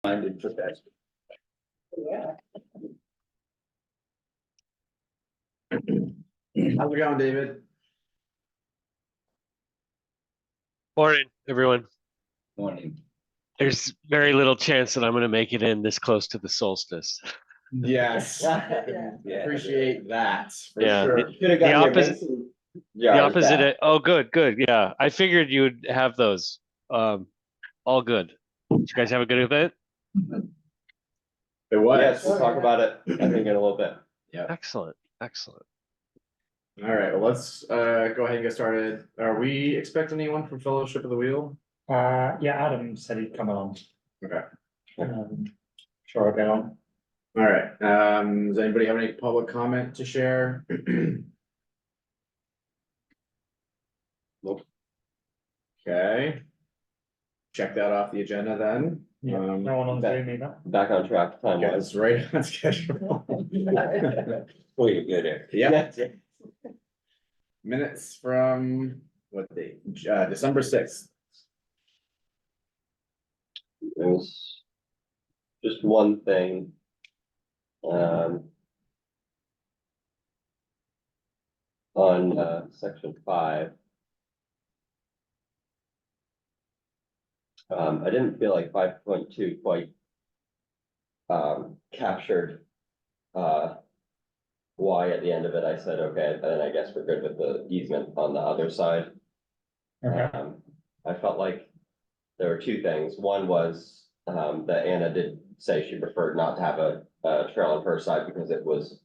Minded for that. Yeah. How's it going, David? Morning, everyone. Morning. There's very little chance that I'm going to make it in this close to the solstice. Yes. Yeah. Appreciate that for Yeah, sure. Could have gotten your opposite- Mason The jars opposite. back. Oh, good. Yeah, I figured you would have those. All good. Did you guys have a good event? It was. Yes, we'll talk about it, I think, in a little bit. Excellent. All right, well, let's go ahead and get started. Are we expecting anyone from Fellowship of the Wheel? Yeah, Adam said he'd come on. Okay. Sure, I'll get on. All right, does anybody have any public comment to share? Nope. Okay. Check that off the agenda then. Yeah, no one on Zoom either. Back on track time Yeah, wise. it's right on schedule. Well, you're good here. Yeah. Minutes from what date? December 6th. There's just one thing. On section 5. I didn't feel like 5.2 quite captured why at the end of it. I said, okay, then I guess we're good with the easement on the other side. Okay. I felt like there were two things. One was that Anna did say she preferred not to have a trail on her side because it was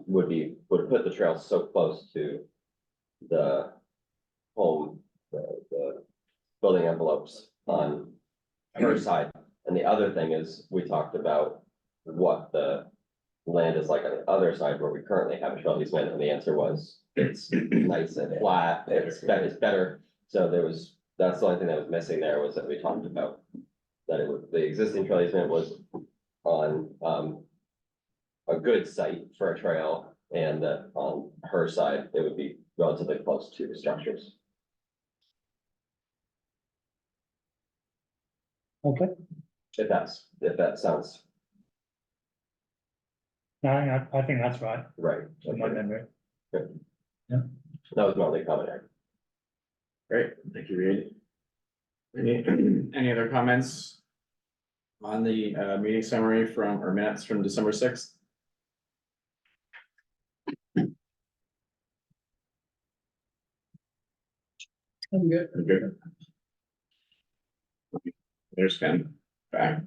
would put the trail so close to the home, the building envelopes on her side. And the other thing is, we talked about what the land is like on the other side where we currently have a trail easement, and the answer was it's nice and flat, it's better. So that's the only thing that was missing there, was that we talked about that the existing trail easement was on a good site for a trail, and that on her side, it would be relatively close to the structures. Okay. If that sounds No, I think that's right. right. In my memory. That was my only comment. Great, thank you, Reed. Any other comments on the meeting summary from, or minutes from December 6th? I'm good. I'm good. There's Ken back.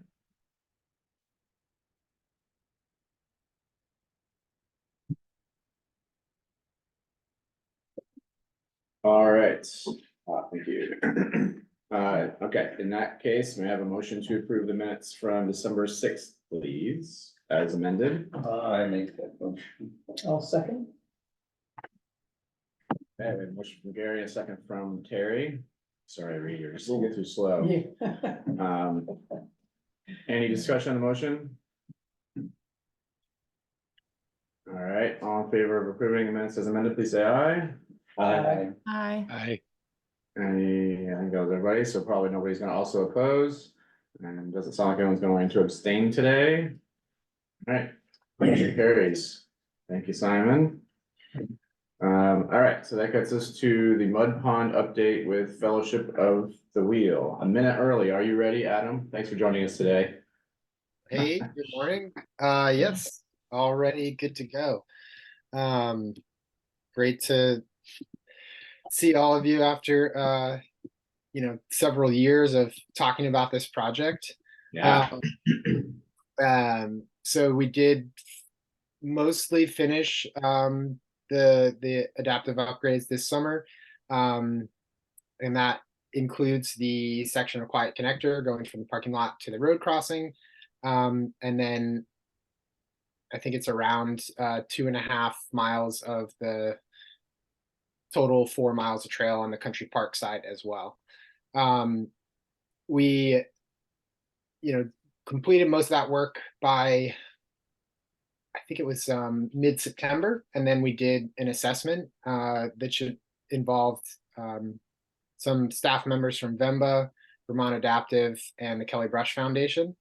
All right, thank you. Okay, in that case, may I have a motion to approve the minutes from December 6th, please, as amended? I make that motion. I'll second. Okay, we have a motion from Gary, a second from Terry. Sorry, Reed, you're just a little too slow. Any discussion on the motion? All right, all in favor of approving the minutes as amended, please say aye. Aye. Hi. Any, I think that was everybody, so probably nobody's gonna also oppose. And doesn't sound like anyone's going to abstain today. All right, motion carries. Thank you, Simon. All right, so that gets us to the Mud Pond update with Fellowship of the Wheel. A minute early. Are you ready, Adam? Thanks for joining us today. Hey, good morning. Yes, already good to go. Great to see all of you after several years of talking about this project. Yeah. So we did mostly finish the adaptive upgrades this summer. And that includes the section of quiet connector going from the parking lot to the road crossing. And then I think it's around 2.5 miles of the total 4 miles of trail on the country park side as well. We, completed most of that work by, I think it was mid-September, and then we did an assessment that should involve some staff members from Vemba, Vermont Adaptive and the Kelly Brush Foundation.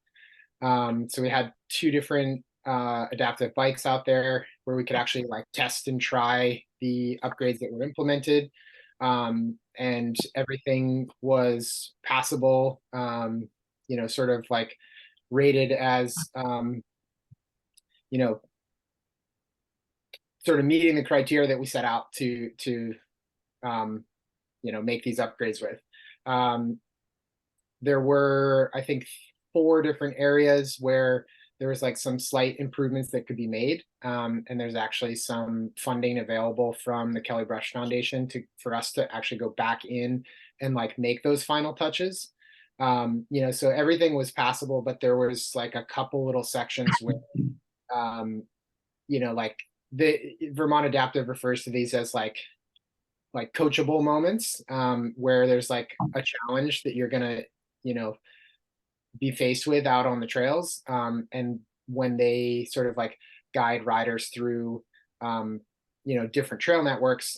So we had two different adaptive bikes out there where we could actually like test and try the upgrades that were implemented. And everything was passable, sort of like rated as, sort of meeting the criteria that we set out to make these upgrades with. There were, I think, 4 different areas where there was like some slight improvements that could be made. And there's actually some funding available from the Kelly Brush Foundation for us to actually go back in and like make those final touches. So everything was passable, but there was like a couple little sections where, like the Vermont Adaptive refers to these as like coachable moments, where there's like a challenge that you're gonna, be faced with out on the trails. And when they sort of like guide riders through, different trail networks,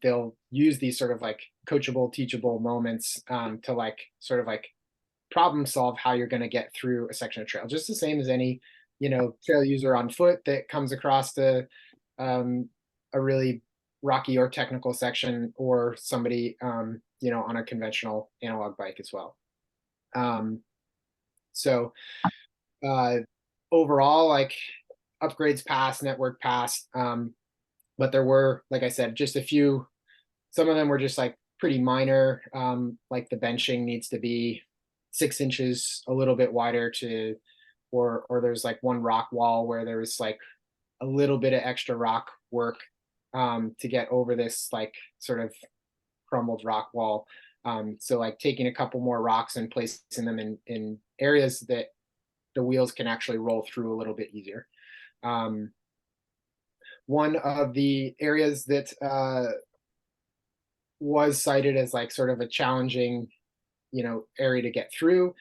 they'll use these sort of like coachable, teachable moments to like sort of like problem solve how you're going to get through a section of trail, just the same as any, trail user on foot that comes across a really rocky or technical section, or somebody, on a conventional analog bike as well. So overall, like upgrades passed, network passed, but there were, like I said, just a few. Some of them were just like pretty minor, like the benching needs to be 6 inches a little bit wider or there's like one rock wall where there was like a little bit of extra rock work to get over this like sort of crumbled rock wall. So like taking a couple more rocks and placing them in areas that the wheels can actually roll through a little bit easier. One of the areas that was cited as like sort of a challenging, area to get through.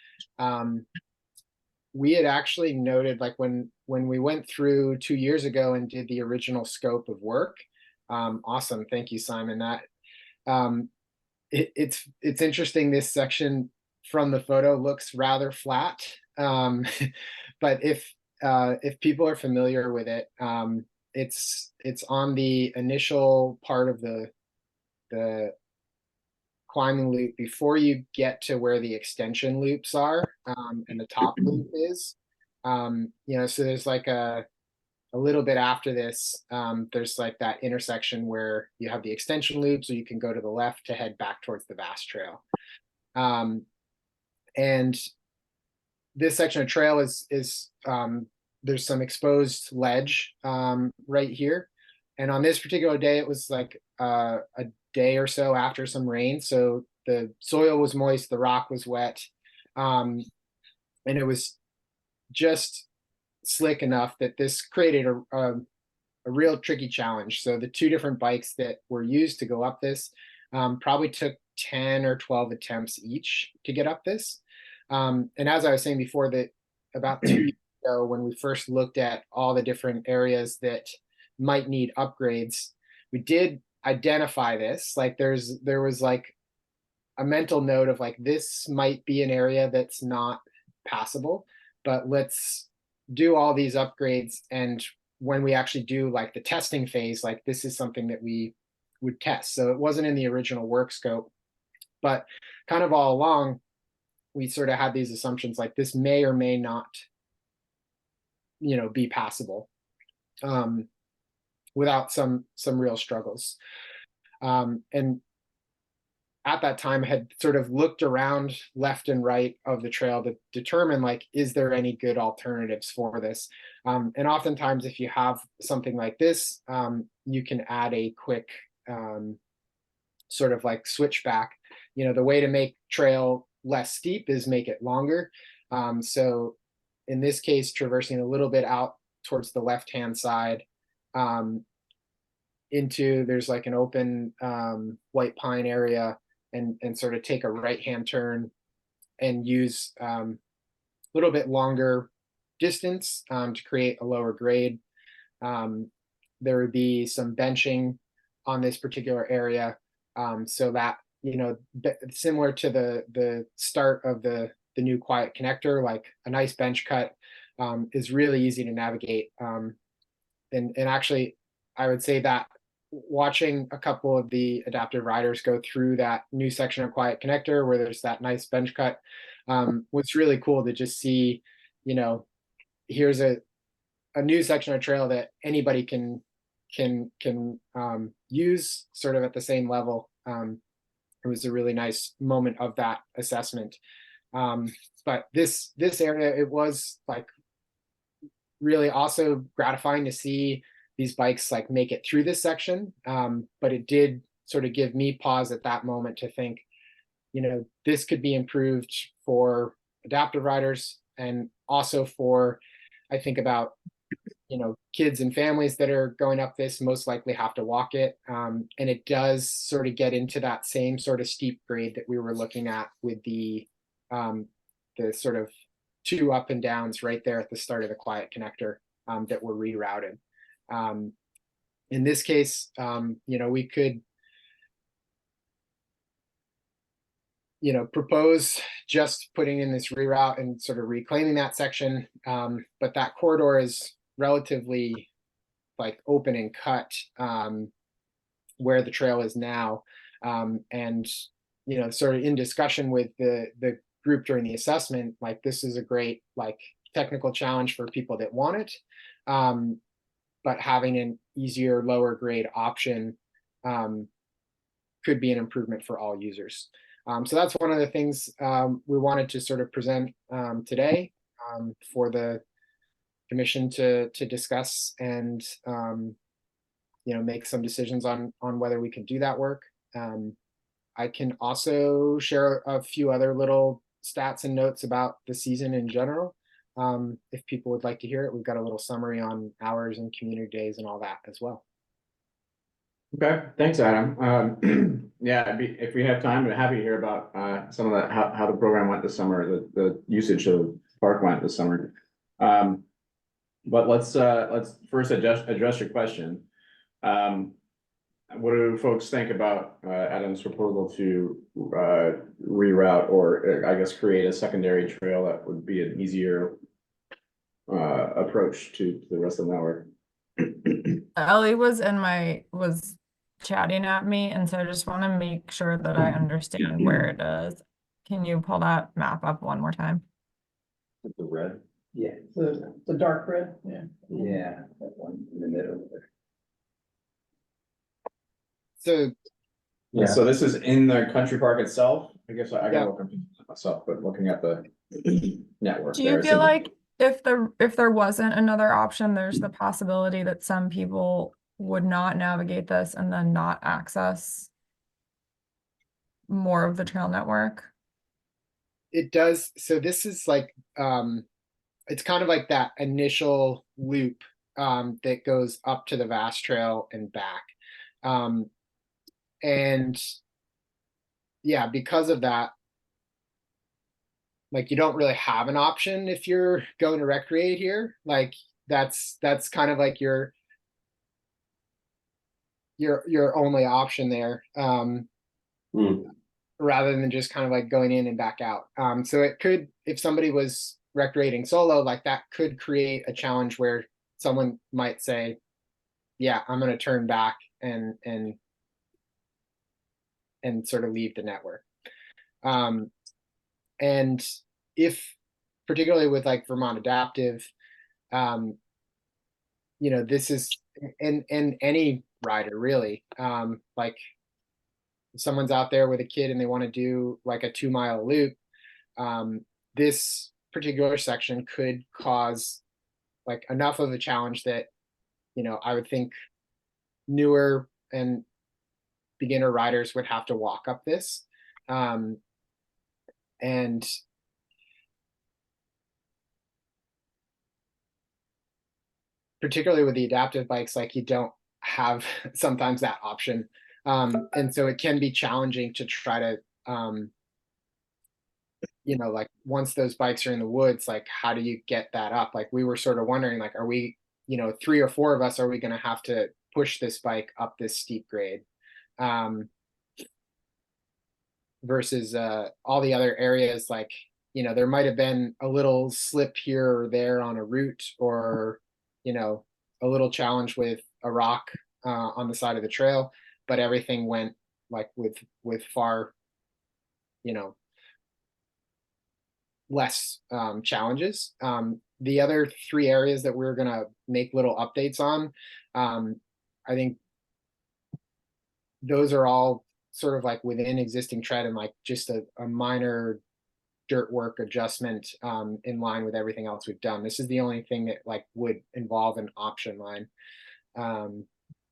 We had actually noted like when we went through 2 years ago and did the original scope of work. Awesome. Thank you, Simon. That it's interesting. This section from the photo looks rather flat. But if people are familiar with it, it's on the initial part of the climbing loop before you get to where the extension loops are, and the top loop is. So there's like a little bit after this, there's like that intersection where you have the extension loop, so you can go to the left to head back towards the Vast Trail. And this section of trail is there's some exposed ledge right here. And on this particular day, it was like a day or so after some rain. So the soil was moist, the rock was wet, and it was just slick enough that this created a real tricky challenge. So the 2 different bikes that were used to go up this probably took 10 or 12 attempts each to get up this. And as I was saying before, that about 2 years ago, when we first looked at all the different areas that might need upgrades, we did identify this. Like there was like a mental note of like, this might be an area that's not passable, but let's do all these upgrades. And when we actually do like the testing phase, like this is something that we would test. So it wasn't in the original work scope, but kind of all along, we sort of had these assumptions like this may or may not, be passable without some real struggles. And at that time, I had sort of looked around left and right of the trail to determine like, is there any good alternatives for this? And oftentimes, if you have something like this, you can add a quick sort of like switchback. The way to make trail less steep is make it longer. So in this case, traversing a little bit out towards the left-hand side, there's like an open white pine area, and sort of take a right-hand turn and use a little bit longer distance to create a lower grade. There would be some benching on this particular area, so that you know, similar to the start of the new quiet connector, like a nice bench cut is really easy to navigate. And actually, I would say that watching a couple of the adaptive riders go through that new section of quiet connector where there's that nice bench cut was really cool to just see, you know, here's a new section of trail that anybody can use sort of at the same level. It was a really nice moment of that assessment. But this area, it was like really also gratifying to see these bikes like make it through this section. But it did sort of give me pause at that moment to think, you know, this could be improved for adaptive riders and also for, I think about, you know, kids and families that are going up this most likely have to walk it. And it does sort of get into that same sort of steep grade that we were looking at with the sort of two up and downs right there at the start of the quiet connector that were rerouted. In this case, you know, we could, you know, propose just putting in this reroute and sort of reclaiming that section. But that corridor is relatively like open and cut where the trail is now. And, you know, sort of in discussion with the group during the assessment, like this is a great like technical challenge for people that want it. But having an easier, lower grade option could be an improvement for all users. So that's one of the things we wanted to sort of present today for the commission to discuss and you know, make some decisions on whether we can do that work. I can also share a few other little stats and notes about the season in general. If people would like to hear it, we've got a little summary on hours and community days and all that as well. Okay, thanks, Adam. Yeah, if we have time, I'd be happy to hear about some of that, how the program went this summer, the usage of the park went this summer. But let's first address your question. What do folks think about Adam's proposal to reroute or I guess create a secondary trail that would be an easier approach to the rest of the network? Ellie was chatting at me, and so I just want to make sure that I understand where it is. Can you pull that map up one more time? The red. Yeah, the dark red, yeah. Yeah, that one in the middle there. So Yeah. So this is in the country park itself. I guess I Yeah. got a little confused myself, but looking at the network. Do you feel like if there wasn't another option, there's the possibility that some people would not navigate this and then not access more of the trail network? it does. So this is like, it's kind of like that initial loop that goes up to the vast trail and back. And yeah, because of that, like you don't really have an option if you're going to recreate here. Like that's kind of like your only option there. Rather than just kind of like going in and back out. So it could, if somebody was recreating solo, like that could create a challenge where someone might say, yeah, I'm going to turn back and sort of leave the network. And if, particularly with like Vermont Adaptive, you know, this is, and any rider really, like if someone's out there with a kid and they want to do like a 2-mile loop, this particular section could cause like enough of a challenge that, you know, I would think newer and beginner riders would have to walk up this. And particularly with the adaptive bikes, like you don't have sometimes that option. And so it can be challenging to try to, you know, like once those bikes are in the woods, like how do you get that up? Like we were sort of wondering, like, are we, you know, 3 or 4 of us, are we going to have to push this bike up this steep grade? versus all the other areas, like, you know, there might have been a little slip here or there on a route, or, you know, a little challenge with a rock on the side of the trail, but everything went like with far, you know, less challenges. The other three areas that we're gonna make little updates on, I think those are all sort of like within existing tread and like just a minor dirt work adjustment in line with everything else we've done. This is the only thing that like would involve an option line.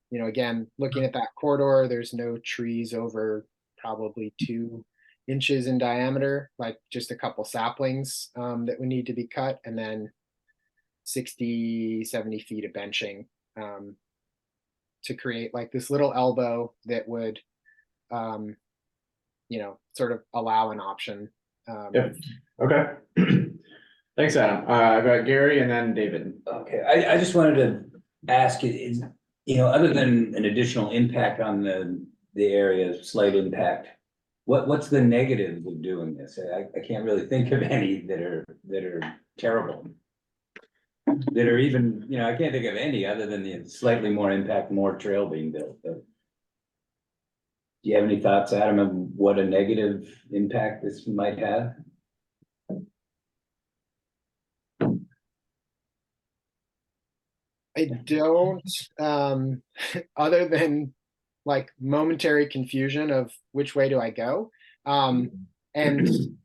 You know, again, looking at that corridor, there's no trees over probably 2 inches in diameter, like just a couple saplings that would need to be cut, and then 60, 70 feet of benching to create like this little elbow that would, you know, sort of allow an option. Yep. Okay. Thanks, Adam. I've got Gary and then David. Okay, I just wanted to ask, you know, other than an additional impact on the area, slight impact, what's the negatives of doing this? I can't really think of any that are terrible. That are even, you know, I can't think of any other than the slightly more impact, more trail being built. But do you have any thoughts, Adam, of what a negative impact this might have? I don't, other than like momentary confusion of which way do I go. And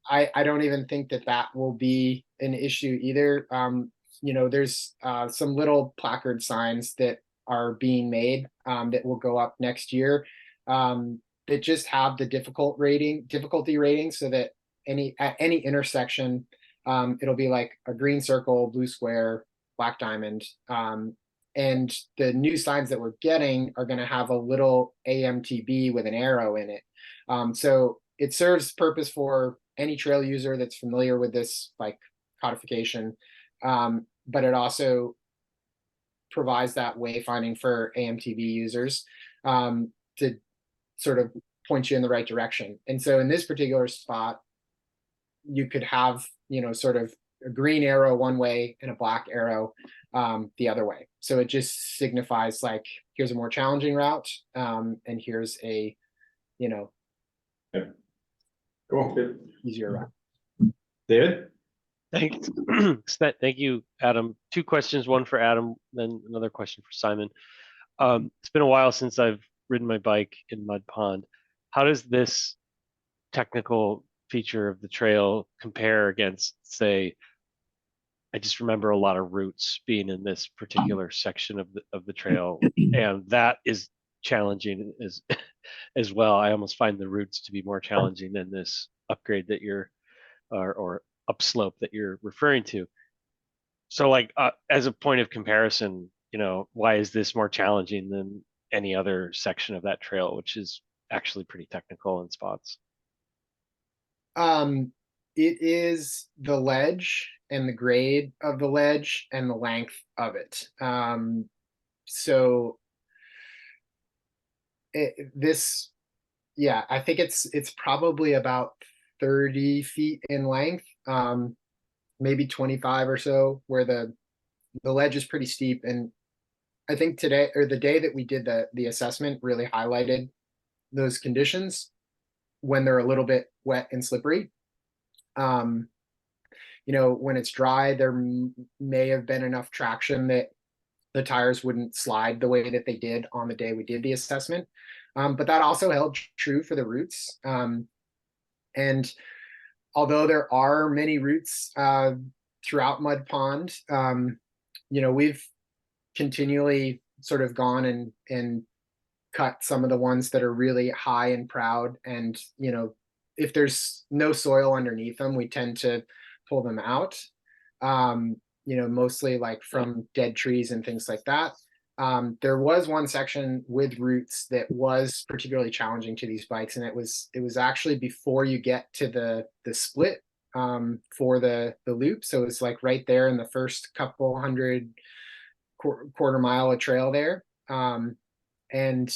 I don't even think that will be an issue either. You know, there's some little placard signs that are being made that will go up next year that just have the difficulty rating, so that at any intersection, it'll be like a green circle, blue square, black diamond. And the new signs that we're getting are going to have a little AMTB with an arrow in it. So it serves purpose for any trail user that's familiar with this like codification. But it also provides that wayfinding for AMTB users to sort of point you in the right direction. And so in this particular spot, you could have, you know, sort of a green arrow one way and a black arrow the other way. So it just signifies like, here's a more challenging route, and here's a, you know, Cool. easier route. David? Thanks. Thank you, Adam. Two questions, one for Adam, then another question for Simon. It's been a while since I've ridden my bike in Mud Pond. How does this technical feature of the trail compare against, say, I just remember a lot of roots being in this particular section of the trail, and that is challenging as well. I almost find the roots to be more challenging than this upgrade that you're or upslope that you're referring to. So like as a point of comparison, you know, why is this more challenging than any other section of that trail, which is actually pretty technical in spots? It is the ledge and the grade of the ledge and the length of it. So yeah, I think it's probably about 30 feet in length, maybe 25 or so, where the ledge is pretty steep. And I think today, or the day that we did the assessment, really highlighted those conditions when they're a little bit wet and slippery. You know, when it's dry, there may have been enough traction that the tires wouldn't slide the way that they did on the day we did the assessment. But that also held true for the routes. And although there are many routes throughout Mud Pond, you know, we've continually sort of gone and cut some of the ones that are really high and proud. And, you know, if there's no soil underneath them, we tend to pull them out, you know, mostly like from dead trees and things like that. There was one section with roots that was particularly challenging to these bikes, and it was actually before you get to the split for the loop. So it's like right there in the first couple hundred quarter mile of trail there. And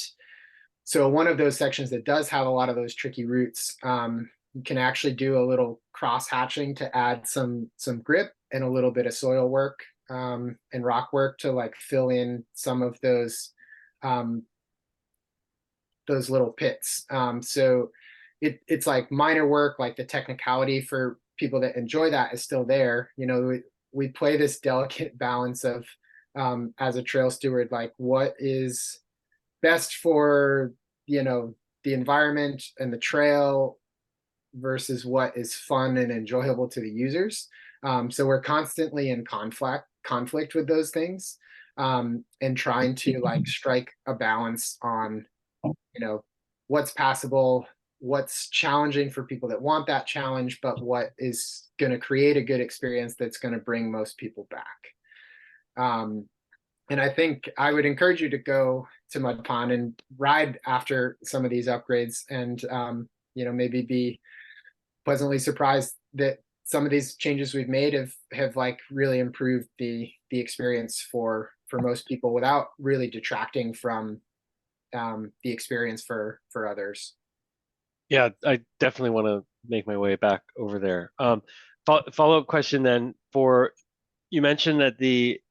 So one of those sections that does have a lot of those tricky roots, you can actually do a little cross hatching to add some grip and a little bit of soil work and rock work to like fill in some of those little pits. So it's like minor work, like the technicality for people that enjoy that is still there. You know, we play this delicate balance of as a trail steward, like what is best for, you know, the environment and the trail versus what is fun and enjoyable to the users. So we're constantly in conflict with those things, and trying to like strike a balance on, you know, what's passable, what's challenging for people that want that challenge, but what is going to create a good experience that's going to bring most people back. And I think I would encourage you to go to Mud Pond and ride after some of these upgrades, and you know, maybe be pleasantly surprised that some of these changes we've made have like really improved the experience for most people without really detracting from the experience for others. Yeah, I definitely want to make my way back over there. Follow-up question then for, you mentioned that the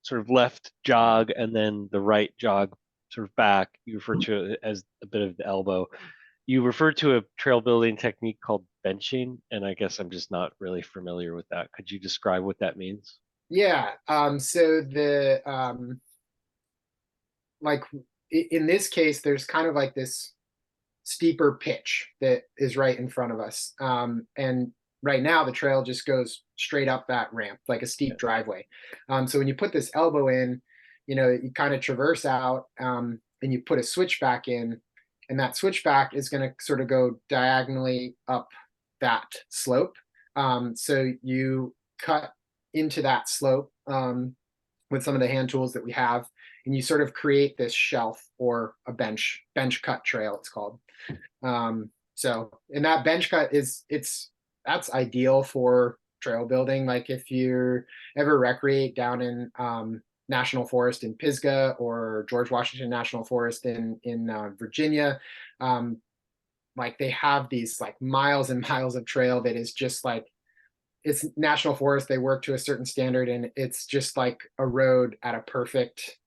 sort of left jog and then the right jog sort of back, you refer to it as a bit of the elbow. You referred to a trail building technique called benching, and I guess I'm just not really familiar with that. Could you describe what that means? Yeah. So the like in this case, there's kind of like this steeper pitch that is right in front of us. And right now the trail just goes straight up that ramp, like a steep driveway. So when you put this elbow in, you know, you kind of traverse out, and you put a switchback in, and that switchback is going to sort of go diagonally up that slope. So you cut into that slope with some of the hand tools that we have, and you sort of create this shelf or a bench cut trail, it's called. So, and that bench cut that's ideal for trail building. Like if you ever recreate down in National Forest in Pisgah or George Washington National Forest in Virginia, like they have these like miles and miles of trail that is just like, it's National Forest, they work to a certain standard, and it's just like a road at a perfect,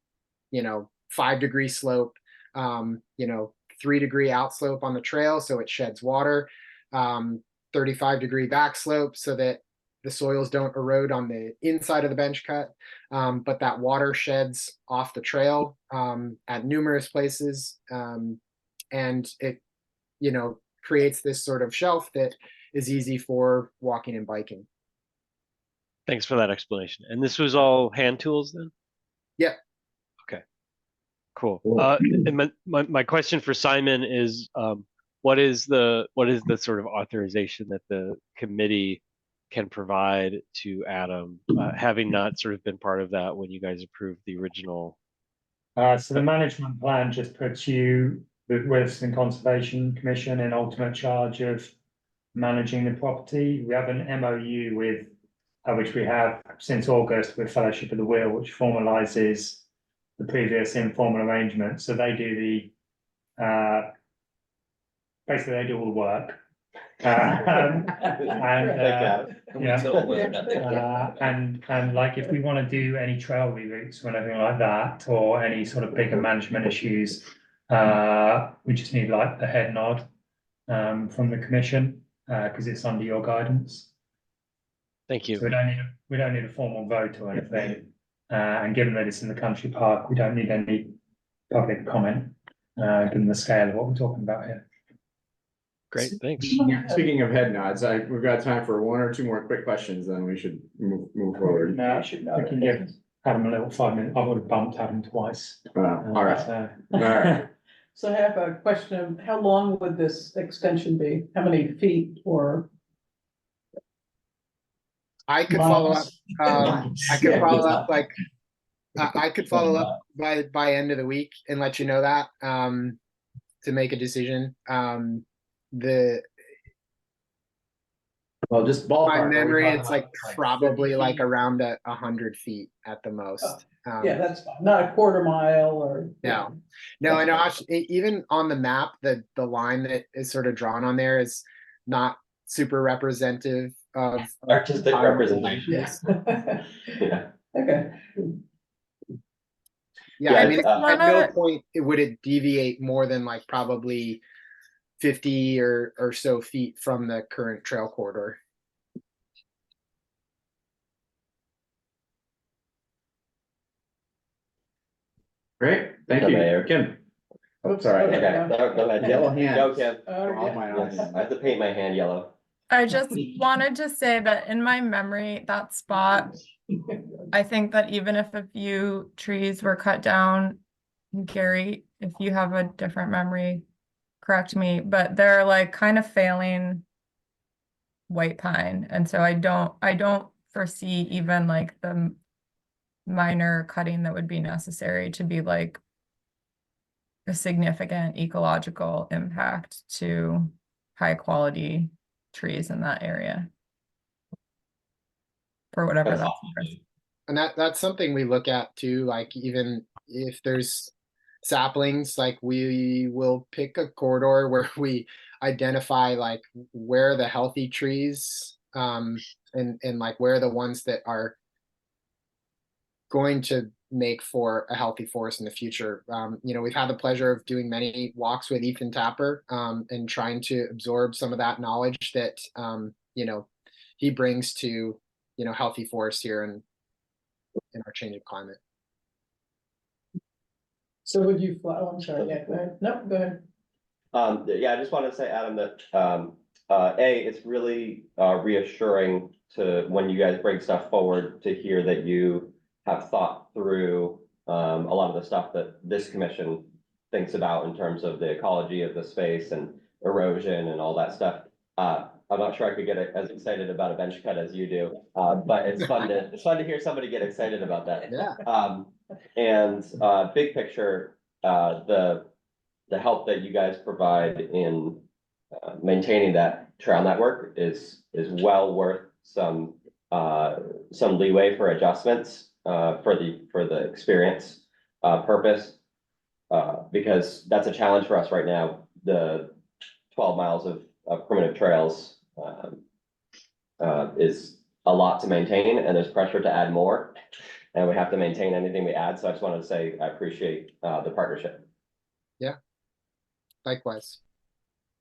you know, 5-degree slope, you know, 3-degree outslope on the trail so it sheds water, 35-degree back slope so that the soils don't erode on the inside of the bench cut, but that water sheds off the trail at numerous places, and it, you know, creates this sort of shelf that is easy for walking and biking. Thanks for that explanation. And this was all hand tools then? Yeah. Okay, cool. Cool. And my question for Simon is, what is the sort of authorization that the committee can provide to Adam, having not sort of been part of that when you guys approved the original? So the management plan just puts you, the Williston Conservation Commission, in ultimate charge of managing the property. We have an MOU with, which we have since August, with Fellowship of the Wheel, which formalizes the previous informal arrangement. So they do the, basically they do all the work. And like if we want to do any trail reroutes or anything like that, or any sort of bigger management issues, we just need like the head nod from the commission, because it's under your guidance. Thank you. So we don't need a formal vote or anything. And given that it's in the country park, we don't need any public comment, given the scale of what we're talking about here. Great, thanks. Speaking of head nods, we've got time for 1 or 2 more quick questions, then we should move forward. No, I can give Adam a little 5 minutes. I would have bumped Adam twice. All right. All right. So I have a question of how long would this extension be? How many feet or? I could follow up. I could follow up like I could follow up by end of the week and let you know that to make a decision. Well, just My ballpark. are we memory, talking it's about, like 50 probably like feet? around 100 feet at the most. Yeah, that's fine, not a quarter mile or. No. No, I know, actually, even on the map, the line that is sort of drawn on there is not super representative of. Artistic how representation. Yes. Yeah. Okay, Yeah, I Yeah, mean, it's, at no Wanna- point would it deviate more than like probably 50 or so feet from the current trail corridor. Great, thank The you, mayor. Kim. Oh, Oops, sorry. okay. Okay, go ahead. Yellow hand. Go, Kim. Oh, All yeah. my Yes, eyes. I have to paint my hand yellow. I just wanted to say that in my memory, that spot, I think that even if a few trees were cut down, Gary, if you have a different memory, correct me, but they're like kind of failing white pine. And so I don't foresee even like the minor cutting that would be necessary to be like a significant ecological impact to high quality trees in that area. For whatever That's that's awesome. worth. And that's something we look at too, like even if there's saplings, like we will pick a corridor where we identify like where the healthy trees, and like where the ones that are going to make for a healthy forest in the future. We've had the pleasure of doing many walks with Ethan Tapper, and trying to absorb some of that knowledge that, he brings to, healthy forests here in our changing climate. So would you, oh, I'm sorry, yeah, go ahead, no, go ahead. Yeah, I just wanted to say, Adam, that, it's really, reassuring to, when you guys bring stuff forward, to hear that you have thought through, a lot of the stuff that this commission thinks about in terms of the ecology of the space and erosion and all that stuff. I'm not sure I could get as excited about a bench cut as you do, but it's fun to hear somebody get excited about that. Yeah. Big picture, the help that you guys provide in maintaining that trail network is well worth some leeway for adjustments for the experience purpose, because that's a challenge for us right now. The 12 miles of primitive trails is a lot to maintain, and there's pressure to add more, and we have to maintain anything we add. So I just wanted to say I appreciate the partnership. Likewise.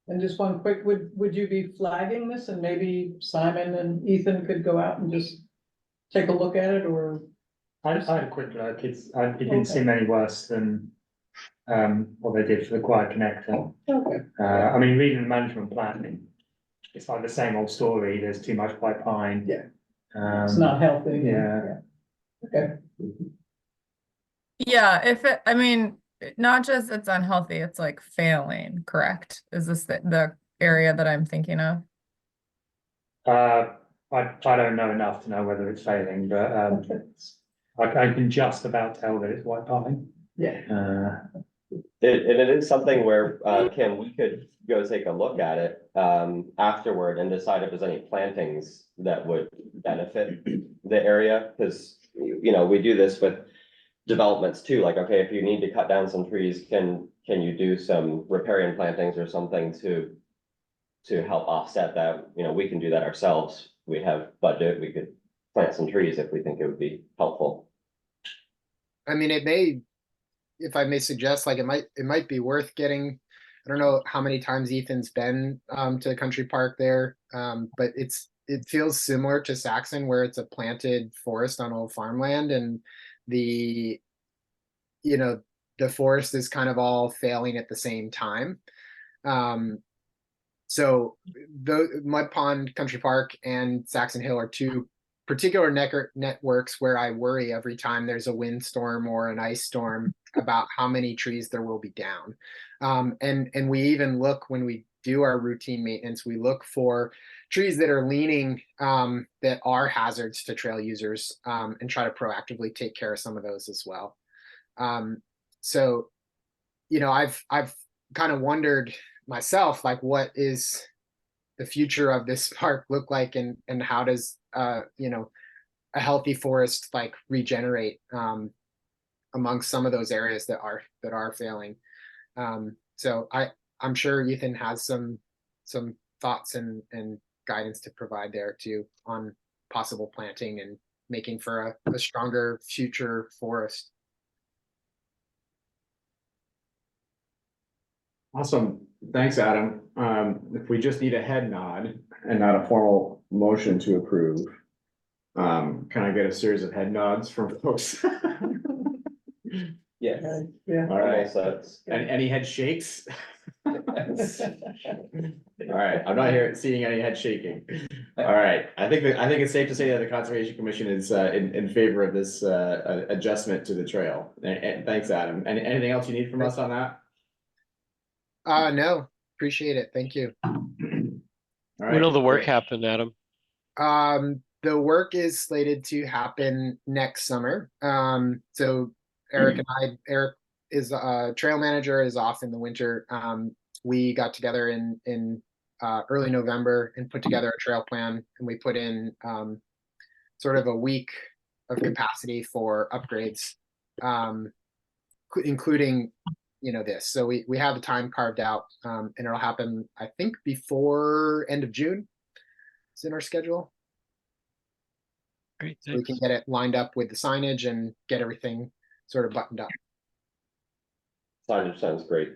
And just one quick, would you be flagging this and maybe Simon and Ethan could go out and just take a look at it, or? I had a quick look, it didn't seem any worse than what they did for the quiet connector. Okay. I mean, reading the management plan, it's like the same old story, there's too much white pine. Yeah. It's not healthy. Yeah. Okay. Yeah, I mean, not just it's unhealthy, it's like failing, correct? Is this the area that I'm thinking of? I don't know enough to know whether it's failing, but I can just about tell that it's white pine. Yeah. It is something where, Kim, we could go take a look at it, afterward and decide if there's any plantings that would benefit the area, because, we do this with developments too, like, okay, if you need to cut down some trees, can you do some riparian plantings or something to help offset that? We can do that ourselves. We have budget, we could plant some trees if we think it would be helpful. I mean, if I may suggest, like it might be worth getting, I don't know how many times Ethan's been to Country Park there, but it feels similar to Saxon, where it's a planted forest on old farmland, and the forest is kind of all failing at the same time. So the Mud Pond Country Park and Saxon Hill are two particular networks where I worry every time there's a windstorm or an ice storm about how many trees there will be down. And we even look, when we do our routine maintenance, we look for trees that are leaning, that are hazards to trail users, and try to proactively take care of some of those as well. So, I've kind of wondered myself, like, what is the future of this park look like, and how does, you know, a healthy forest like regenerate, amongst some of those areas that are failing. So I'm sure Ethan has some thoughts and guidance to provide there too on possible planting and making for a stronger future forest. Awesome. Thanks, Adam. If we just need a head nod and not a formal motion to approve, can I get a series of head nods from folks? Yes. Yeah. All right. So it's- And any head shakes? All right, I'm not seeing any head shaking. All right, I think it's safe to say that the Conservation Commission is in favor of this adjustment to the trail. And thanks, Adam. And anything else you need from us on that? No, appreciate it. Thank you. All When right, will the work great. happen, Adam? The work is slated to happen next summer. So Eric and Eric is trail manager, is off in the winter. We got together in early November and put together a trail plan, and we put in sort of a week of capacity for upgrades, including, you know, this. So we have the time carved out, and it'll happen, I think, before end of June. It's in our schedule. Great, So we can thanks. get it lined up with the signage and get everything sort of buttoned up. Signage sounds great.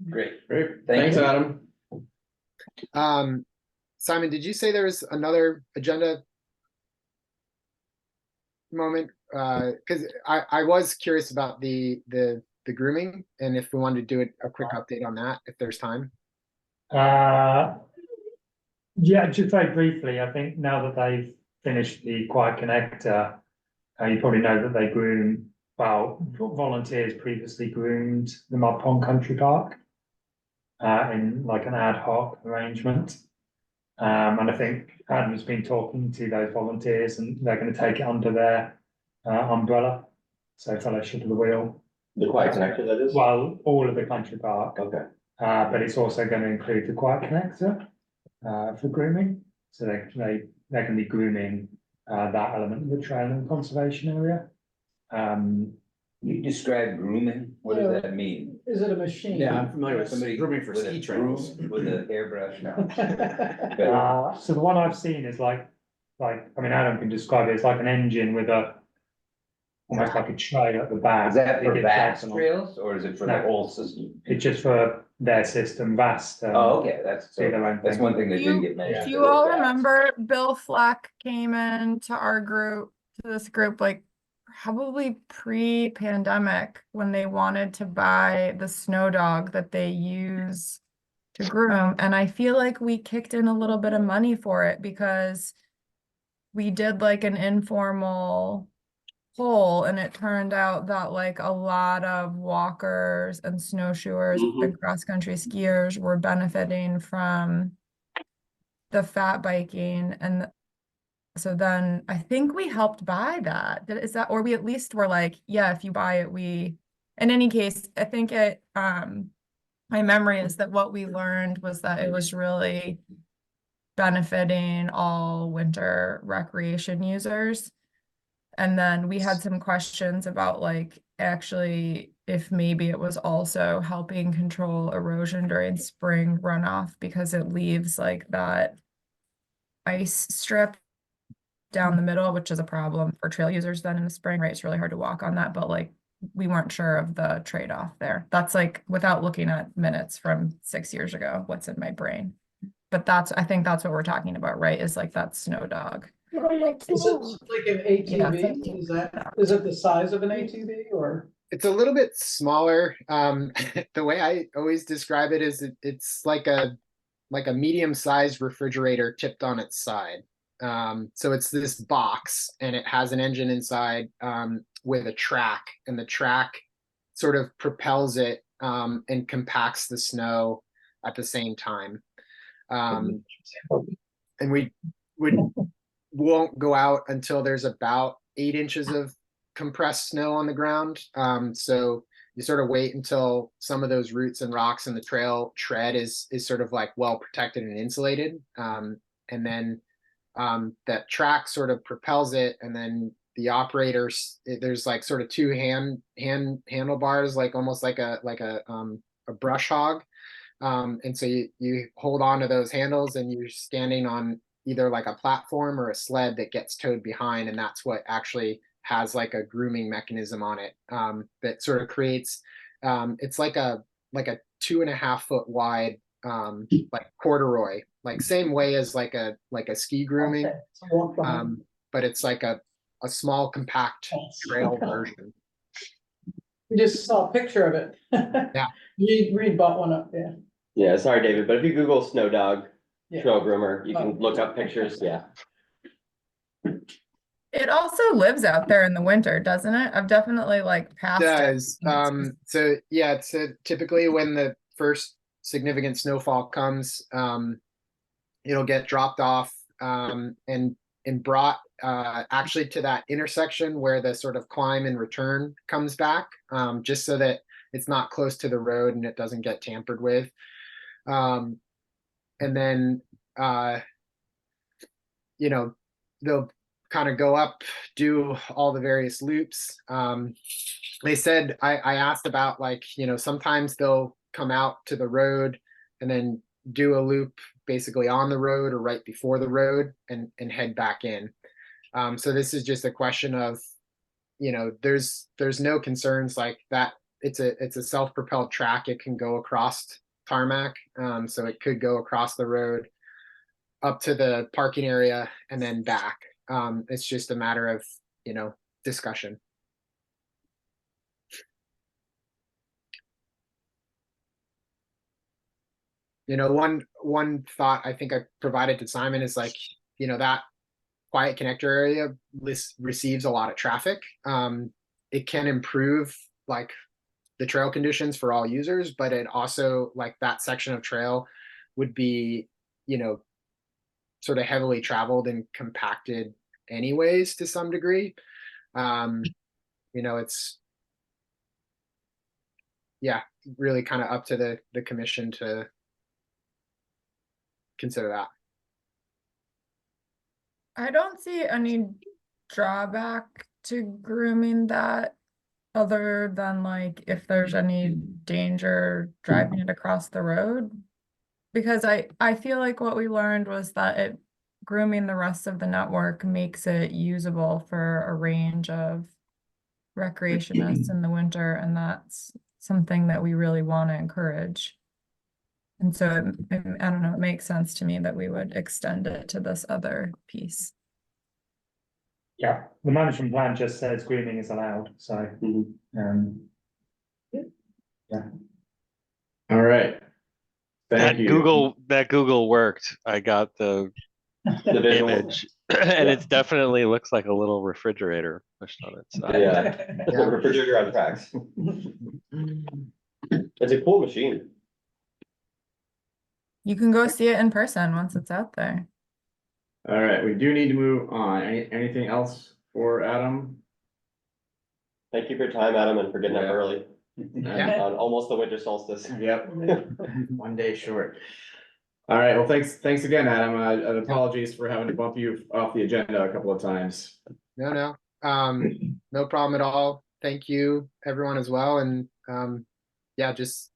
Great. Great, Thank thanks, you. Adam. Simon, did you say there was another agenda moment? Because I was curious about the grooming, and if we wanted to do a quick update on that, if there's time. Yeah, just very briefly, I think now that they've finished the Quiet Connector, you probably know that they groom, well, volunteers previously groomed the Mud Pond Country Park in like an ad hoc arrangement. And I think Adam's been talking to those volunteers, and they're going to take it under their umbrella. So Fellowship of the Wheel. The Quiet Connector, that is? Well, all of the country park, Okay. but it's also going to include the Quiet Connector for grooming. So they're going to be grooming that element of the trail and conservation area. You describe grooming, what does that mean? Is it a machine? Yeah, I'm familiar with Somebody grooming for with a ski trails. broom With a hairbrush now. So the one I've seen is like, I mean, Adam can describe it, it's like an engine with almost like a tray at the back. Is that for get vast Jackson on. trails or is it for the No. whole system? It's just for their system, vast. Oh, okay, that's, do their own that's thing. one thing that didn't You- get mentioned. If you all remember, Bill Fleck came in to our group, to this group, like probably pre-pandemic, when they wanted to buy the snow dog that they use to groom. And I feel like we kicked in a little bit of money for it because we did like an informal poll, and it turned out that like a lot of walkers and snowshoers and cross-country skiers were benefiting from the fat biking. And so then I think we helped buy that. Is that, or we at least were like, yeah, if you buy it, in any case, I think my memory is that what we learned was that it was really benefiting all winter recreation users. And then we had some questions about like, actually, if maybe it was also helping control erosion during spring runoff, because it leaves like that ice strip down the middle, which is a problem for trail users then in the spring, right? It's really hard to walk on that, but like, we weren't sure of the trade-off there. That's like, without looking at minutes from 6 years ago, what's in my brain. But I think that's what we're talking about, right? Is like that snow dog. Is it like an ATV? Is it the size of an ATV or? It's a little bit smaller. The way I always describe it is it's like a medium-sized refrigerator tipped on its side. So it's this box, and it has an engine inside with a track, and the track sort of propels it and compacts the snow at the same time. And we won't go out until there's about 8 inches of compressed snow on the ground. So you sort of wait until some of those roots and rocks in the trail tread is sort of like well protected and insulated. And then that track sort of propels it, and then the operators, there's like sort of two handlebars, like almost like a brush hog. And so you hold on to those handles, and you're standing on either like a platform or a sled that gets towed behind, and that's what actually has like a grooming mechanism on it, that sort of creates, it's like a 2.5 foot wide, like corduroy, like same way as like a ski grooming, Okay, so walk behind. but it's like a small compact trail version. We just saw a picture of it. Yeah. Reed bought one up, yeah. Yeah, sorry, David, but if you Google snow dog Yeah. trail groomer, you Oh. can look up pictures, yeah. It also lives out there in the winter, doesn't it? I've definitely like passed Does, it. so yeah, so typically when the first significant snowfall comes, it'll get dropped off, and brought, actually to that intersection where the sort of climb and return comes back, just so that it's not close to the road and it doesn't get tampered with. And then, you know, they'll kind of go up, do all the various loops. They said, I asked about, like, sometimes they'll come out to the road and then do a loop basically on the road or right before the road and head back in. So this is just a question of, there's no concerns like that. It's a self-propelled track. It can go across tarmac. So it could go across the road up to the parking area and then back. It's just a matter of, discussion. One thought I think I provided to Simon is like, that quiet connector area receives a lot of traffic. It can improve like the trail conditions for all users, but it also, like, that section of trail would be, sort of heavily traveled and compacted anyways to some degree. It's, yeah, really kind of up to the commission to consider that. I don't see any drawback to grooming that, other than like if there's any danger driving it across the road. Because I feel like what we learned was that grooming the rest of the network makes it usable for a range of recreationists in the winter, and that's something that we really want to encourage. And so I don't know, it makes sense to me that we would extend it to this other piece. Yeah, the management plan just says grooming is allowed, so, All right. Thank you. That Google worked. I got the The visual, image, and it definitely looks like a little refrigerator pushed on its side. yeah, refrigerator on tracks. It's a cool machine. You can go see it in person once it's out there. All right, we do need to move on. Anything else for Adam? Thank you for your time, Adam, and for getting up Yeah. early Yeah. on almost the winter solstice. Yep. 1 day short. All right, well, thanks again, Adam. Apologies for having to bump you off the agenda a couple of times. No problem at all. Thank you, everyone, as well. And yeah, just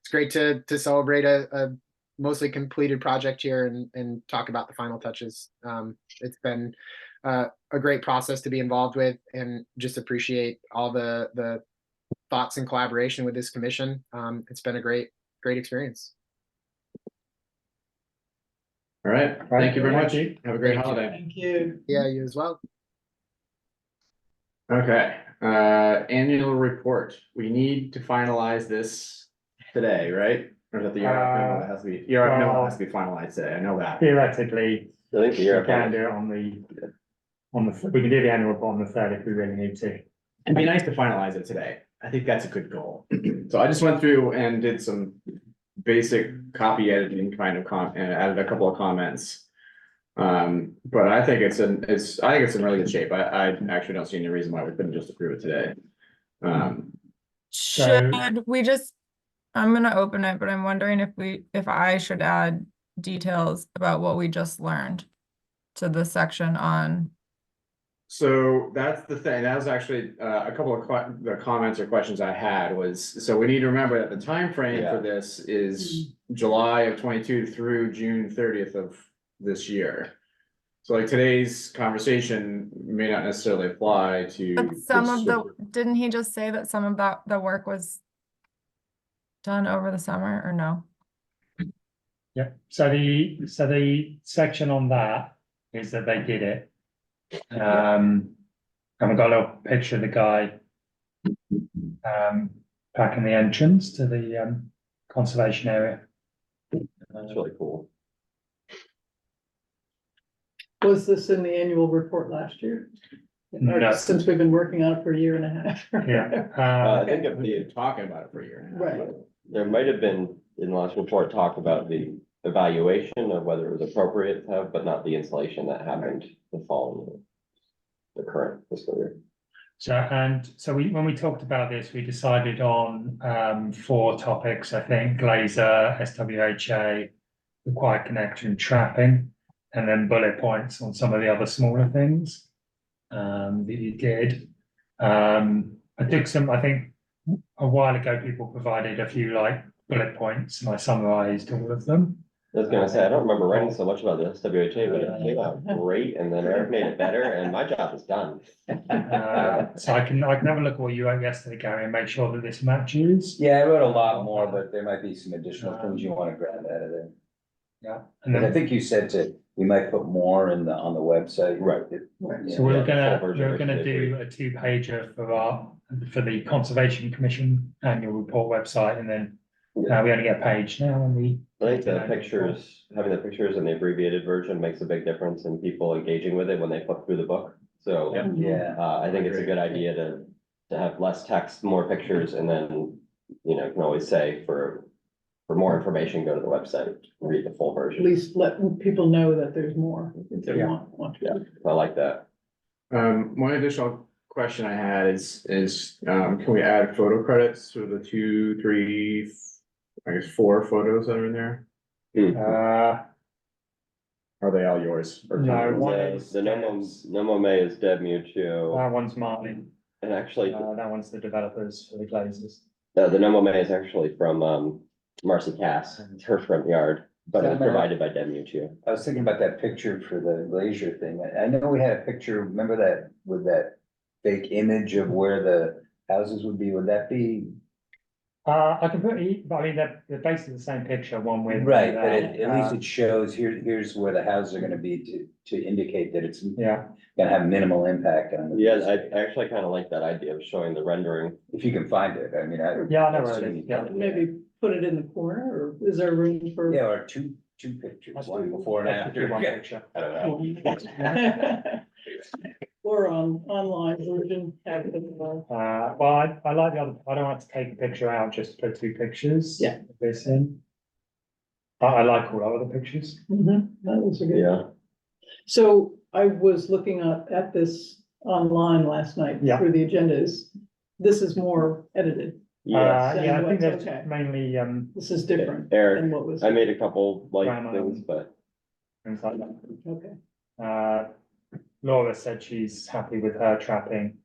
it's great to celebrate a mostly completed project here and talk about the final touches. It's been a great process to be involved with, and just appreciate all the thoughts and collaboration with this commission. It's been a great experience. All right, thank you very much. Thank you. Have a great Thank you. holiday. Thank you. Yeah, you as well. Okay, annual report. We need to finalize this today, right? Or is that the ERF that has to be, ERF memo has to be finalized today, I know that. Theoretically, I think the we year. can do it we can do the annual report on the 3rd if we really need to. It'd be nice to finalize it today. I think that's a good goal. So I just went through and did some basic copy editing kind of and added a couple of comments. But I think it's in really good shape. I actually don't see any reason why we couldn't just approve it today. So- Should we just, I'm gonna open it, but I'm wondering if I should add details about what we just learned to the section on, So that's the thing, that was actually a couple of the comments or questions I had was, so we need to remember that the time frame Yeah. for this is July of 22 through June 30th of this year. So like today's conversation may not necessarily apply to. but some of the, this- didn't he just say that some of the work was done over the summer or no? Yeah, so the section on that is that they did it. And we've got a little picture of the guy. Packing the entrance to the conservation area. That's really cool. Was this in the annual report last year? Or No. Since we've been working on it for a year and a half. Yeah. I think if We've the, been talking about it for a year and a half. Right. there might have been, in the last report, talk about the evaluation of whether it was appropriate to have, but not the installation that happened the following. The current fiscal year. So when we talked about this, we decided on 4 topics, I think, laser, SWHA, required connection, trapping, and then bullet points on some of the other smaller things that you did. I think a while ago, people provided a few like bullet points and I summarized all of them. I was gonna say, I don't remember writing so much about the SWHA, but it came out great, and then Eric made it better, and my job is done. So I can have a look at what you wrote yesterday, Gary, and make sure that this matches. Yeah, I wrote a lot more, but there might be some additional things you wanna grab out of there. Yeah. And And I then, think you said we might put more in on the website. Right. Right. so we're Yeah, the full version gonna versus do a 2-pager for the Conservation Commission annual report website, and then we only get a page now, and we. I think the pictures, having the pictures and the abbreviated version makes a big difference in people engaging with it when they flip through the book. So, Yeah, I think it's a good idea to have less text, more pictures, and then, you know, you can always say for more information, go to the website, read the full At version. least let people know that there's more if they Yeah. want to. Yeah, I like that. One additional question I had is, can we add photo credits to the 2, 3, I guess 4 photos that are in there? Uh, Are they all yours? Or No, Tom's? one The is- Nomo May is Deb Mutual, that one's mine, and actually, that one's the developers for the glazers. the Nomo May is actually from, Marcy Cass, it's her front yard, but it was provided by Deb Mutual. I was thinking about that picture for the glacier thing. I know we had a picture, remember that with that fake image of where the houses would be, would that be? I can put, but I mean, they're basically the same picture, one with. Right, but without, at least it shows here's where the houses are gonna be to indicate that it's Yeah, gonna have minimal impact on. the- Yeah, I actually kind of like that idea of showing the rendering. If you can find it, I mean, Yeah, I know where it is, yeah. Maybe put it in the corner, or is there room for? Yeah, or two pictures, Let's one do- before and let's do after. one Yeah, picture. I don't know. Or on online version, have it, Well, I like the other, I don't want to take a picture out, just put 2 pictures. Yeah. of this in. I like all our other pictures. Mhm, that was a good. Yeah, So I was looking at this online last night Yeah. through the agendas. This is more edited. yes, Saying Yeah, I think what's that's okay. mainly, This is different Eric, than what was. I made a couple like Grammar. things, but things like that. Okay, Laura said she's happy with her trapping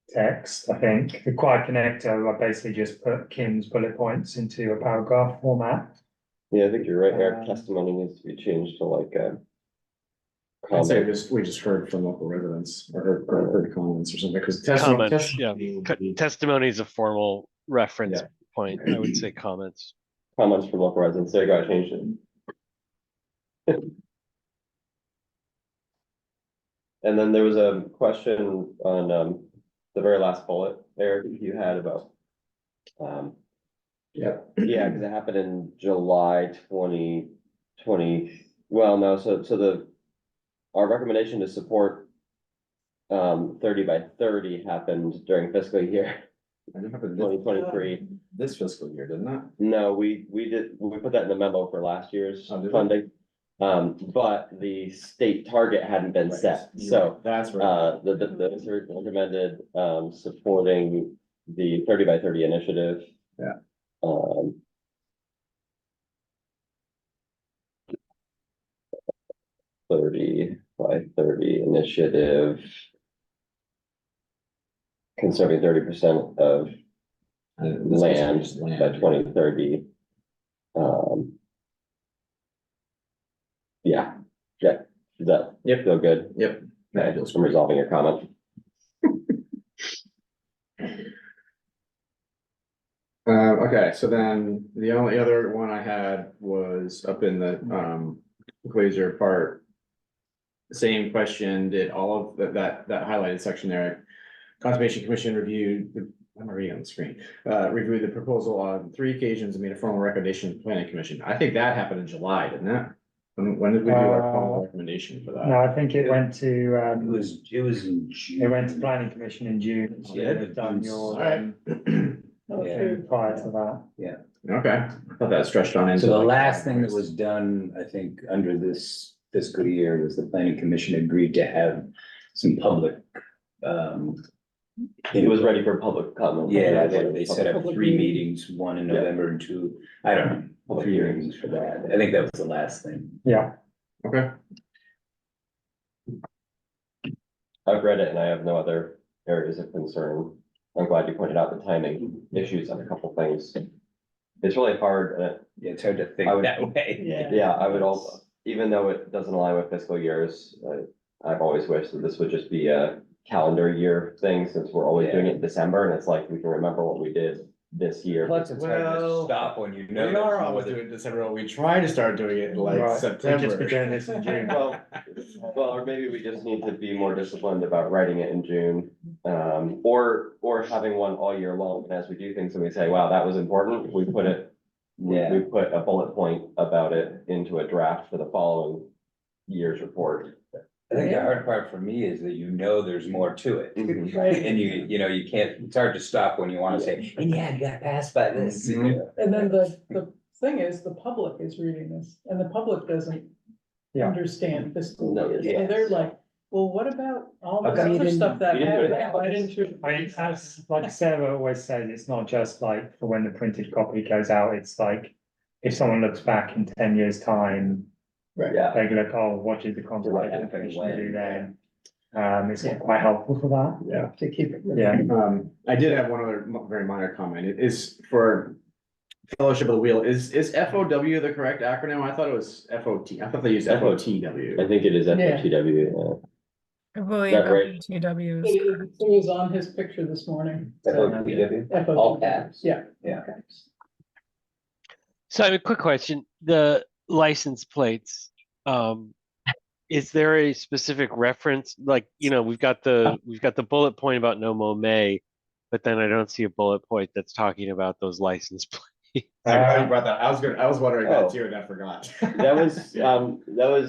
text, I think. The quiet connector, I basically just put Kim's bullet points into a paragraph format. yeah, I think you're right, Eric, Um, testimony needs to be changed to like, I'd say comment. we just heard from local residents or heard comments or something, because Comments, yeah. Testimony is a formal reference Yeah. point. I would say comments. Comments from local residents, there you go, I changed it. And then there was a question on, the very last bullet, Eric, you had about. Yeah. Yeah, because it happened in July 2020. Well, no, so our recommendation to support. 30 by 30 happened during fiscal year 2023. This fiscal year, didn't it? No, we put that in the memo for last year's Oh, did we? funding. But the state target hadn't been set, so. That's right. The recommended, supporting the 30 by 30 initiative. Yeah. Um. 30 by 30 initiative. Conserving 30% of land by 2030. Yeah, is that feel good? Yep. Okay, just from resolving your comment. Okay, so then the only other one I had was up in the Glacier part. Same question, did all of that highlighted section there, Conservation Commission reviewed, I'm reading on the screen, reviewed the proposal on 3 occasions and made a formal recommendation to the planning commission. I think that happened in July, didn't it? When did we do our formal recommendation for that? No, I think it went to, It was in June. it went to planning commission in June. So Yeah, you've done your, Alright. thing prior to that. Okay, I thought that stretched on into. So the like, last thing that was done, I think, under this fiscal year was the planning commission agreed to have some public. It was ready for public comment. Yeah, they set up Public 3 meeting. meetings, 1 in Yeah. November and 2, I don't know, Public 3 hearings. meetings for that. I think that was the last thing. Yeah, Okay, I've read it and I have no other areas of concern. I'm glad you pointed out the timing issues on a couple things. It's really hard, Yeah, it's hard to think I would- that way. yeah, I would also, even though it doesn't align with fiscal years, I've always wished that this would just be a calendar year thing, since we're always doing it in December, and it's like, we can remember what we did this year. Plus, it's hard to Well, stop when you we know. are there's always more doing than- it in December, we try to start doing it in like Right, September. we'll just be doing this in June. Well, or maybe we just need to be more disciplined about writing it in June, or having one all year long, and as we do things and we say, wow, that was important, we put it. Yeah. We put a bullet point about it into a draft for the following year's report. I think the hard part for me is that you know there's more to it. Mhm. Right. And you know, you can't, it's hard to stop when you wanna say, and yeah, you got passed by this. you Mhm. know. And then the thing is, the public is reading this, and the public doesn't Yeah. understand fiscal No, years, so yes. they're like, well, what about all this Okay. other stuff that You didn't do it. happened? Why didn't you? I mean, as like Sarah always said, it's not just like for when the printed copy goes out, it's like. If someone looks back in 10 years' time, Yeah, they go like, oh, what did the conservation commission do then? It's quite helpful for that. Yeah. To keep it. Yeah. I did have one other very minor comment. It is for Fellowship of the Wheel. Is FOW the correct acronym? I thought it was FOT. I thought they used FOTW. I think it is FOTW, I believe That right? FTW is It was on his picture this morning. FOTW? All caps. Yeah. Yeah. Okay. So I have a quick question. The license plates, is there a specific reference? Like, we've got the bullet point about no mow May, but then I don't see a bullet point that's talking about those license plates. I'm glad you brought that. I was wondering Oh. that too, and I forgot. That was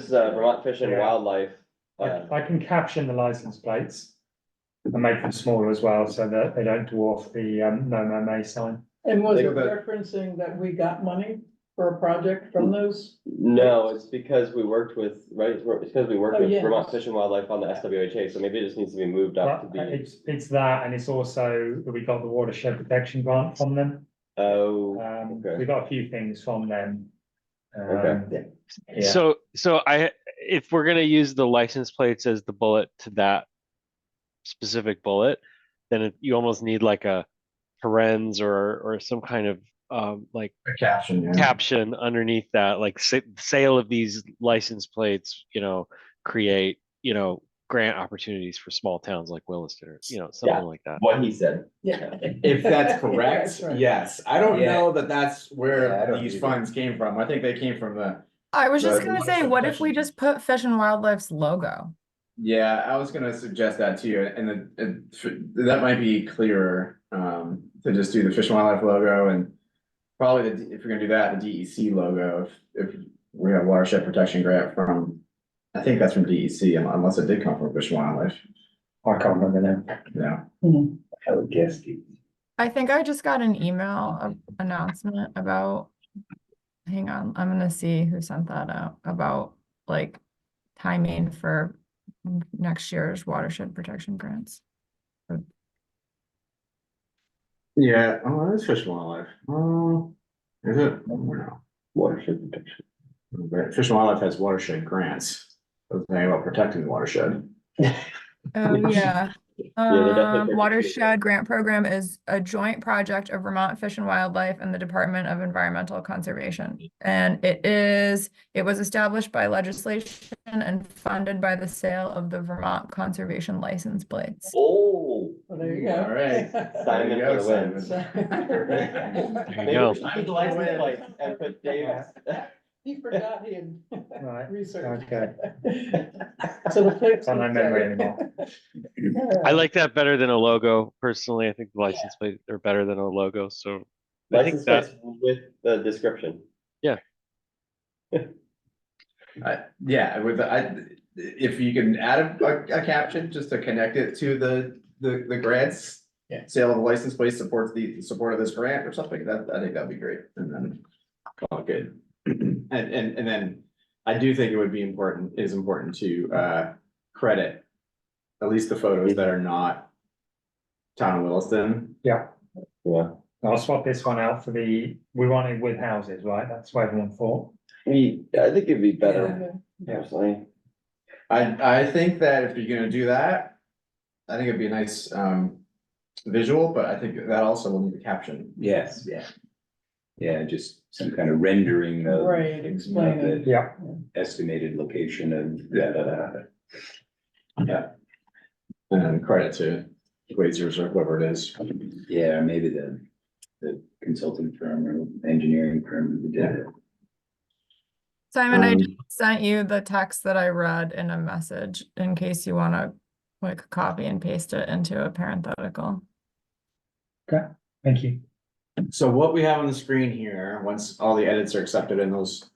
Vermont Fish and Yeah. Wildlife. I can caption the license plates and make them smaller as well so that they don't dwarf the no May sign. And was Think it of it- referencing that we got money for a project from those? No, it's because we worked with, right, it's because we worked Oh, with yes. Vermont Fish and Wildlife on the SWHA, so maybe it just needs to be moved up to But be, it's that, and it's also that we got the watershed protection grant from them. oh, We okay. got a few things from them. Okay. Yeah. So if we're gonna use the license plates as the bullet to that specific bullet, then you almost need like a parens or some kind of like Caption, yeah. caption underneath that, like sale of these license plates, create, grant opportunities for small towns like Williston or, something like that. What he said. Yeah. If that's correct, That's right. yes. I don't Yeah. know that that's Yeah, I where don't these either. funds came from. I think they came from the, I was just The gonna say, what if we protection. just put Fish and Wildlife's logo? yeah, I was gonna suggest that too, and that might be clearer, to just do the Fish and Wildlife logo and probably if you're gonna do that, the DEC logo, if we have watershed protection grant from, I think that's from DEC, unless it did come from Fish and Wildlife, I can't remember now. yeah. I would guess. I think I just got an email announcement about, hang on, I'm gonna see who sent that out, about like timing for next year's watershed protection grants. Yeah, oh, that's Fish and Wildlife. Oh, is it? No. Watershed protection. Fish and Wildlife has watershed grants. Doesn't say about protecting the watershed. Oh, yeah. they're definitely. Watershed Grant Program is a joint project of Vermont Fish and Wildlife and the Department of Environmental Conservation. And it was established by legislation and funded by the sale of the Vermont Conservation License plates. Oh, Well, there you go. All right. Simon There you for go, the win. Simon. There you Maybe go. we should keep the license plate and put Davis. He forgot he had Right, research. okay. So the plates. Can't remember anymore. I like that better than a logo. Personally, I think the license plate are better than a logo, so I think License that, plates with the description. Yeah, if you can add a caption just to connect it to the grants. Yeah. Sale of the license plate supports the support of this grant or something, I think that'd be great, and then call it good. And then I do think it is important to credit at least the photos that are not town of Williston. Yeah, Yeah. I'll swap this one out for we want it with houses, right? That's what everyone thought. I think it'd be better, Yeah. personally. I think that if you're gonna do that, I think it'd be a nice visual, but I think that also will need a caption. Yes, yeah. Yeah, just some kind of rendering of. Right, explain it. the Yeah, Estimated location of da. Yeah. And then credit to Glazers or whoever it is. Yeah, maybe the consulting firm or engineering firm that did it. Simon, I just sent you the text that I read in a message in case you want to like copy and paste it into a parenthetical. thank you. So what we have on the screen here, once all the edits are accepted and those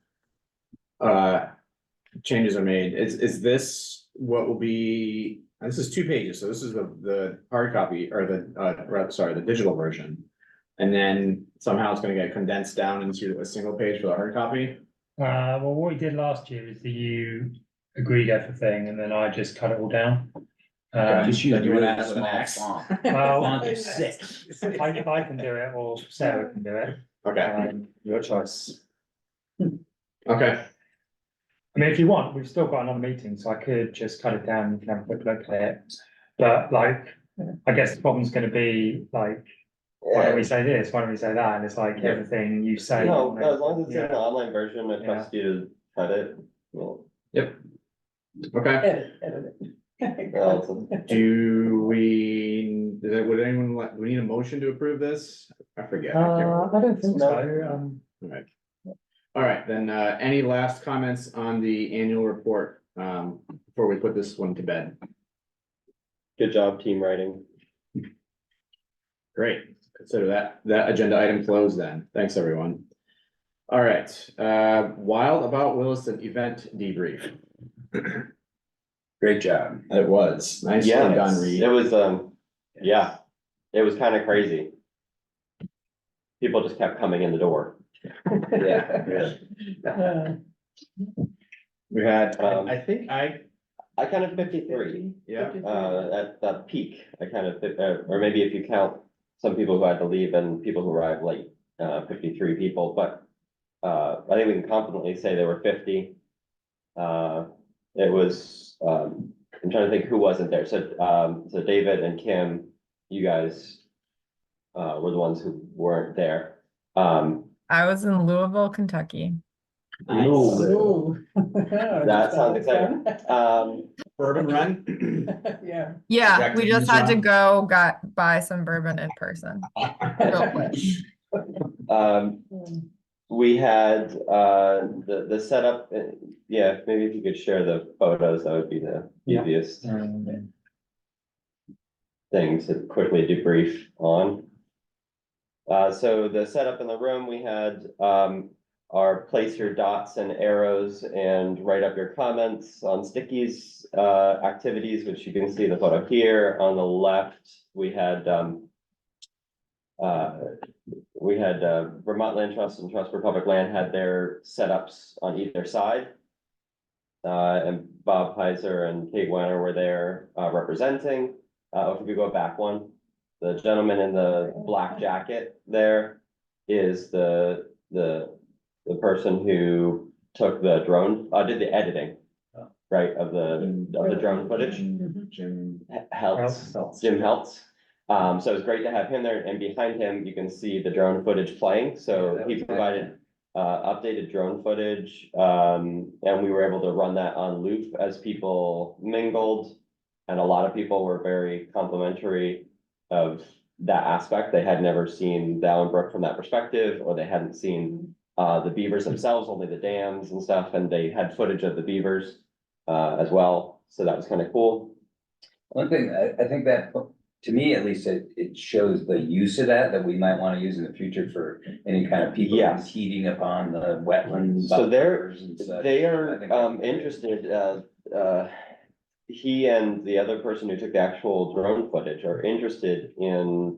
changes are made, is this what will be, this is 2 pages, so this is the hard copy or the digital version. And then somehow it's gonna get condensed down into a single page for the hard copy. Well, what we did last year is that you agreed everything and then I just cut it all down. Just use then you really add with an small X. font. Well, Font of 6. I can do it or Sarah can do it. Okay, Your choice. okay, I mean, if you want, we've still got another meeting, so I could just cut it down, you can have a quick look at it. But like, I guess the problem's gonna be like, why don't we say this, why don't we say that, and it's like Yeah. everything you say. No, as long as it's in Yeah. an online version, I trust you to cut it. Well, okay. Edit it. Do would anyone do we need a motion to approve this? I forget. I can't I don't think so, Alright. All right, then, any last comments on the annual report, before we put this one to bed? Good job, team writing. Great, consider that agenda item closed then. Thanks, everyone. All right, Wild About Williston event debrief. Great job. It was nicely Yeah, done, Reed. it was, yeah, it was kind of crazy. People just kept coming in the door. Yeah. We had, Um, I think I counted 53. yeah, At the peak, I kind of, or maybe if you count some people who had to leave and people who arrived late, 53 people, but I think we can confidently say there were 50. It was, I'm trying to think who wasn't there. So David and Kim, you guys were the ones who weren't there. I was in Louisville, Kentucky. Ooh. That sounds exciting. Bourbon Run. Yeah. Yeah, Jack we just had to Daniels go buy some bourbon in person. Real quick. We had the setup, yeah, maybe if you could share the photos, that would be the Yeah. easiest thing to quickly debrief on. So the setup in the room, we had our place your dots and arrows and write up your comments on stickies activities, which you can see the photo here. On the left, we had Vermont Land Trust and Trust for Public Land had their setups on either side. And Bob Heiser and Kate Wenner were there representing. If we could go back one, the gentleman in the black jacket there is the person who took the drone, did the editing, right, of the drone footage. Jim. Heltz, Jim Heltz. So it's great to have him there, and behind him, you can see the drone footage playing, so he provided updated drone footage, and we were able to run that on loop as people mingled. And a lot of people were very complimentary of that aspect. They had never seen the Allen Brook from that perspective, or they hadn't seen the beavers themselves, only the dams and stuff, and they had footage of the beavers as well, so that was kind of cool. One thing, I think that, to me at least, it shows the use of that we might want to use in the future for any kind of people Yeah. who's heaving upon the wetlands. So buffers and such. they I are think that's great. interested, he and the other person who took the actual drone footage are interested in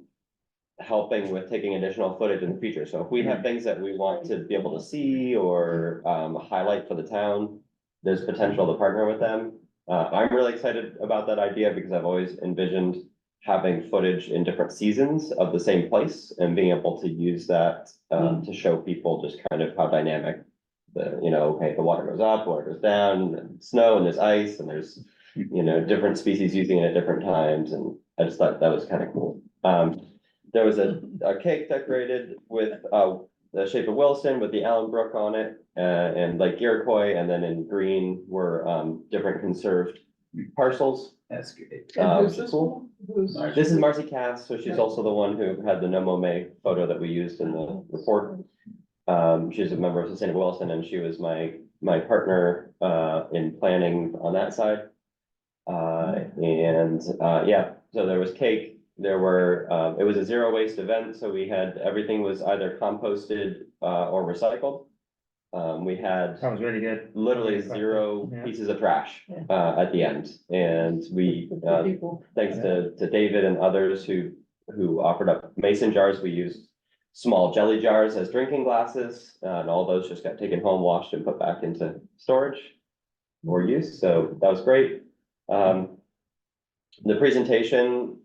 helping with taking additional footage in the future. So if we have things that we want to be able to see or highlight for the town, there's potential to partner with them. I'm really excited about that idea because I've always envisioned having footage in different seasons of the same place and being able to use that to show people just kind of how dynamic okay, the water goes up, water goes down, and snow, and there's ice, and there's, different species using it at different times, and I just thought that was kind of cool. There was a cake decorated with the shape of Williston with the Allen Brook on it, and Lake Iroquois, and then in green were different conserved parcels. That's great. And who's which is this cool. one? Who's? This is Marcy Cass, so she's also the one who had the Nomome photo that we used in the report. She's a member of Sustainable Williston, and she was my partner in planning on that side. Yeah, so there was cake, there were, it was a zero waste event, so we had, everything was either composted or recycled. We had That was really good. literally zero Yeah. pieces of trash at the end, and we, People. thanks to David and others who offered up mason jars, we used small jelly jars as drinking glasses, and all those just got taken home, washed, and put back into storage or use, so that was great. The presentation,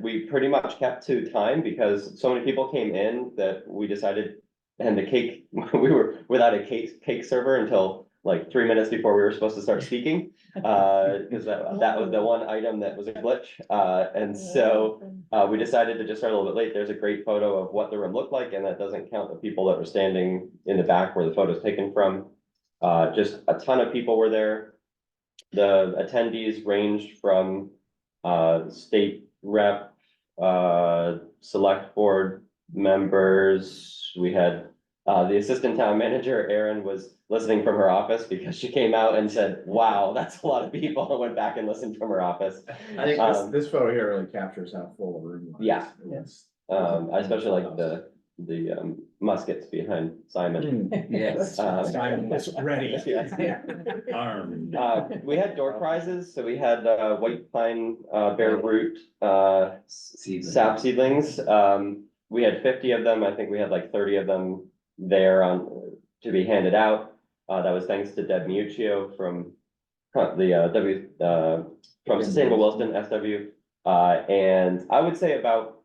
we pretty much kept to time because so many people came in that we decided, and the cake, we were without a cake server until like 3 minutes before we were supposed to start speaking. Because that was the one item that was a glitch, and so we decided to just start a little bit late. There's a great photo of what the room looked like, and that doesn't count the people that were standing in the back where the photo's taken from. Just a ton of people were there. The attendees ranged from state rep, select board members. We had the assistant town manager, Erin, was listening from her office because she came out and said, wow, that's a lot of people, and went back and listened from her office. I think this photo here really captures how full the room was. Yeah. Yes. I especially like the muskets behind Simon. Yes. Simon was ready. Yeah. Armed. We had door prizes, so we had white pine, bare root, sap seedlings. We had 50 of them. I think we had like 30 of them there to be handed out. That was thanks to Deb Muccio from the from Sustainable Williston, SW. And I would say about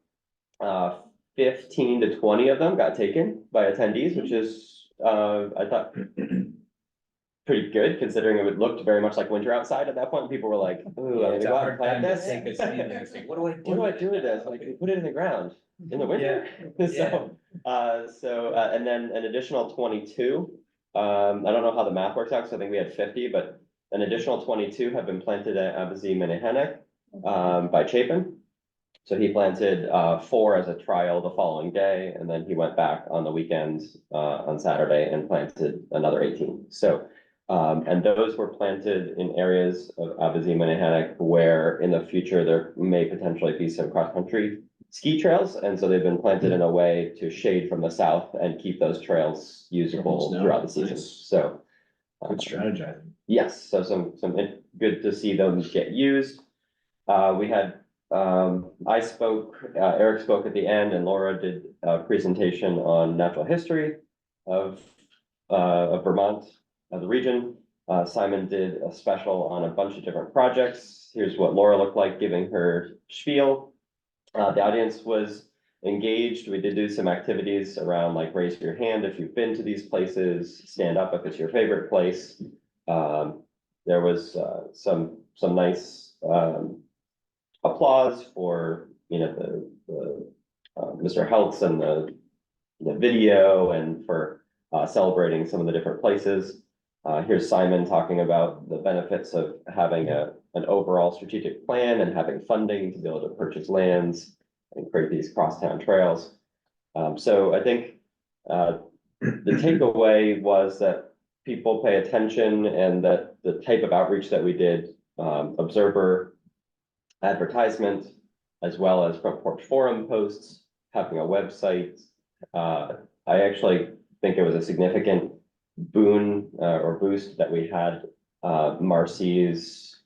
15 to 20 of them got taken by attendees, which is I thought pretty good, considering it looked very much like winter outside at that point. People were like, "Ooh, I'm gonna go out and plant this." What do I do? What do I do with this? Like, we put it in the ground in the winter. And then an additional 22. I don't know how the math works out, so I think we had 50, but an additional 22 have been planted at Abazie Minnehanek by Chapin. So he planted 4 as a trial the following day, and then he went back on the weekend on Saturday and planted another 18. So and those were planted in areas of Abazie Minnehanek where in the future there may potentially be some cross-country ski trails, and so they've been planted in a way to shade from the south and keep those trails usable throughout the season. Nice. So Good strategizing. yes, so some good to see those get used. We had I spoke, Eric spoke at the end, and Laura did a presentation on natural history of Vermont, of the region. Simon did a special on a bunch of different projects. Here's what Laura looked like giving her spiel. The audience was engaged. We did do some activities around like raise your hand if you've been to these places, stand up if it's your favorite place. There was some nice applause for, Mr. Heltz and the video and for celebrating some of the different places. Here's Simon talking about the benefits of having an overall strategic plan and having funding to be able to purchase lands and create these crosstown trails. So I think the takeaway was that people pay attention and that the type of outreach that we did, observer advertisement, as well as front porch forum posts, having a website. I actually think it was a significant boon or boost that we had Marcy's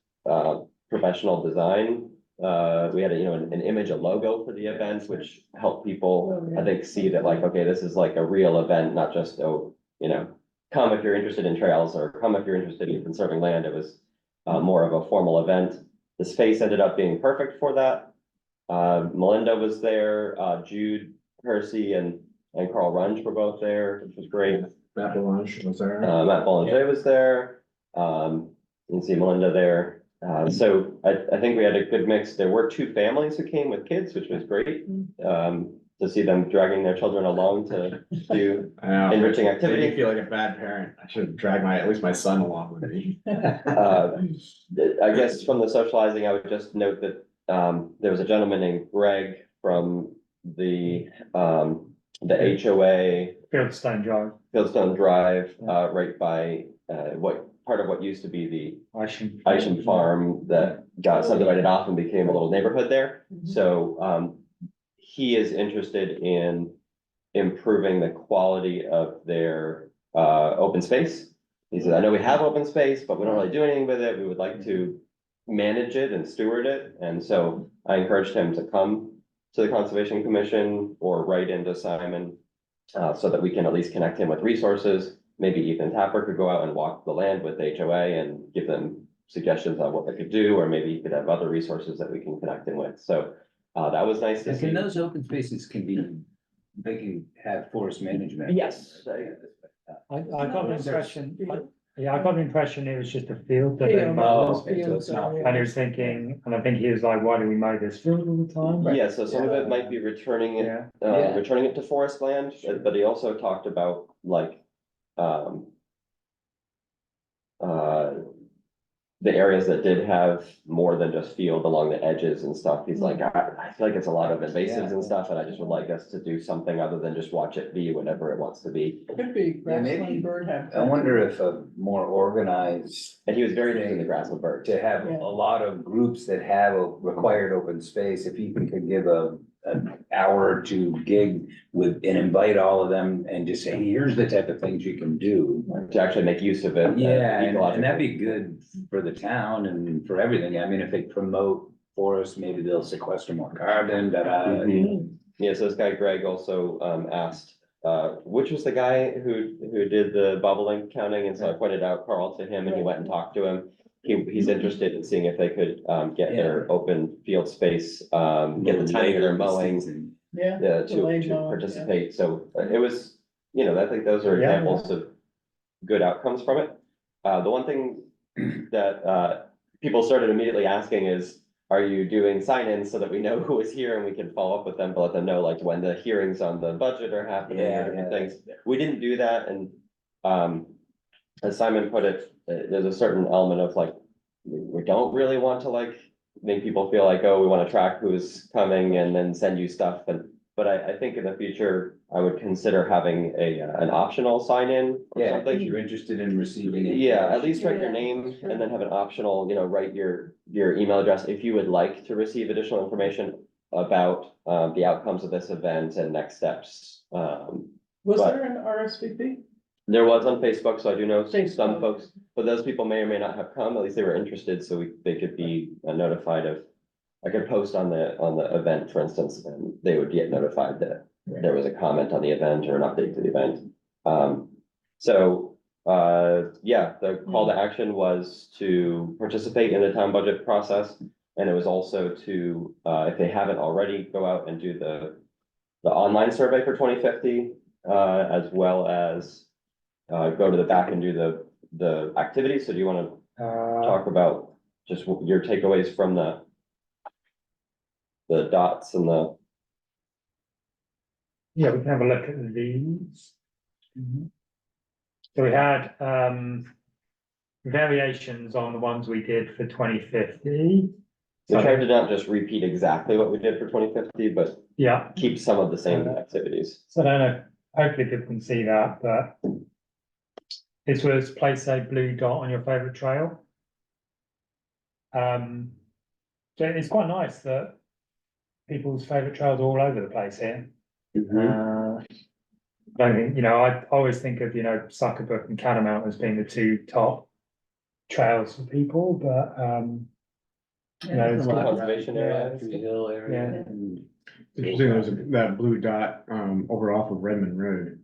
professional design. We had an image, a logo for the event, which helped people, I think, see that like, okay, this is like a real event, not just, come if you're interested in trails or come if you're interested in conserving land. It was more of a formal event. The space ended up being perfect for that. Melinda was there, Jude Hersey and Carl Runge were both there, which was great. Matt Belange was there. Matt Boulanger was there. You can see Melinda there. So I think we had a good mix. There were 2 families who came with kids, which was great. To see them dragging their children along to do I know. enriching Made me activity. feel like a bad parent. I should drag at least my son along with me. I guess from the socializing, I would just note that there was a gentleman named Greg from the HOA Fieldstone Drive. Fieldstone Drive, right by part of what used to be the Isham Farm that got subdivided off and became a little neighborhood there. So he is interested in improving the quality of their open space. He said, I know we have open space, but we don't really do anything with it. We would like to manage it and steward it. And so I encouraged him to come to the Conservation Commission or write into Simon so that we can at least connect him with resources. Maybe Ethan Tapper could go out and walk the land with HOA and give them suggestions on what they could do, or maybe he could have other resources that we can connect him with. So that was nice to And see. can those open spaces they can have forest management? Yes. I got the impression, I got the impression it was just a field that they Field, mowed. those okay, so fields it's not- are- And he was thinking, and I think he was like, why do we mow this field all the time? Yeah, so some of it might be returning it, Yeah, Yeah. returning it to forest land, but he also talked about like, the areas that did have more than just field along the edges and stuff. He's like, I feel like it's a lot of invasives and stuff, and I just would like us to do something other than just watch it be whatever it wants to be. Could be Yeah, maybe. grassland bird habitat. I wonder if a more organized, And he was very interested in the grassland bird. to have Yeah. a lot of groups that have a required open space, if you could give an hour or 2 gig with, and invite all of them and just say, here's the type of things you can do. To actually make use of it. Yeah, and ecologically. that'd be good for the town and for everything. I mean, if they promote forests, maybe they'll sequester more carbon, Mhm. Yeah, so this guy Greg also asked, which was the guy who did the bobolink counting, and so I pointed out Carl to him and he went and talked to him. He's interested in seeing if they could get their open field space, get the timing of their mowing. Yeah. To delayed mowing, yeah. participate, so it was, I think those are Yeah. examples of good outcomes from it. The one thing that people started immediately asking is, are you doing sign-ins so that we know who is here and we can follow up with them to let them know like when the hearings on the budget are happening or different things? We didn't do that, and as Simon put it, there's a certain element of like, we don't really want to like make people feel like, oh, we want to track who's coming and then send you stuff, but I think in the future, I would consider having an optional sign-in or Yeah, if something. you're interested in receiving it. Yeah, at least write your Yeah, name sure. and then have an optional, write your email address if you would like to receive additional information about the outcomes of this event and next steps. Was but- there an RSVP? There was on Facebook, so I do know some Facebook. folks, but those people may or may not have come, at least they were interested, so they could be notified of. I could post on the event, for instance, and they would get notified that there was a comment on the event or an update to the event. Yeah, the call to action was to participate in the town budget process. And it was also to, if they haven't already, go out and do the online survey for 2050, as well as go to the back and do the activities. So do you want to talk about just your takeaways from the dots and the, Yeah, we can have a look at these. So we had variations on the ones we did for 2050. we tried to not just repeat exactly what we did for 2050, but Yeah, keep some of the same activities. so I don't know, hopefully people can see that, but this was place a blue dot on your favorite trail. So it's quite nice that people's favorite trails are all over the place here. I don't think, I always think of, Suckerbrook and Catamount as being the two top trails for people, but, it's good. Conservation area. Tree Hill area. Interesting, there's that blue dot, over off of Redmond Road.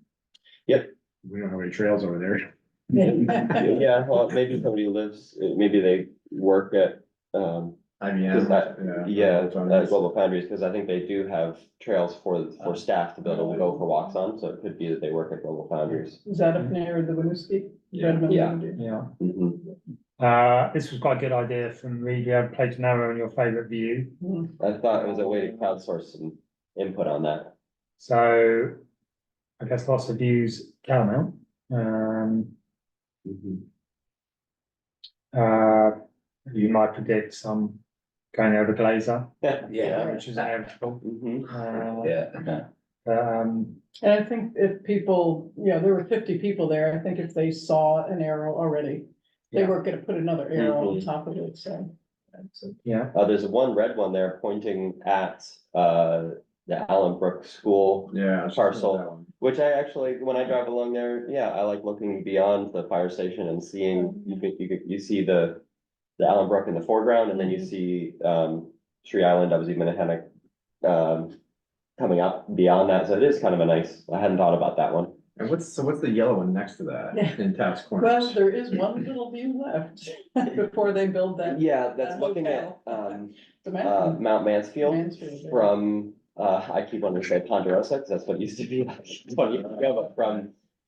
Yep. We don't have any trails over there. Yeah, well, maybe somebody lives, maybe they work at, Global Foundries, because I think they do have trails for staff to be able to go for walks on, so it could be that they work at Global Foundries. Is that up near the Winooski? Yeah. Redmond Yeah. Road? Yeah, Mhm. this was quite a good idea from Reed, you have place narrow on your favorite view, I thought it was a way to crowdsource some input on that. so. I guess lots of views, Catamount, you might predict some going over Glazer, Yeah. which is inevitable. Mhm. Yeah. And I think if people, there were 50 people there, I think if they saw an arrow already, they Yeah. weren't gonna put another arrow on Mhm. top of it, so. Yeah, There's one red one there pointing at, the Allenbrook School, Yeah. Parcel. which I actually, when I drive along there, yeah, I like looking beyond the fire station and seeing, you see the Allenbrook in the foreground, and then you see, Tree Island, Obviously Minnehaha, coming up beyond that, so it is kind of a nice, I hadn't thought about that one. And what's the yellow one next to that in Taps Well, Corners? there is one little view left before they build that. Yeah, that's looking at, The mountain. Mount Mansfield Mansfield, yeah. from, I keep wanting to say Ponderosa, because that's what it used to be like 20 years ago, but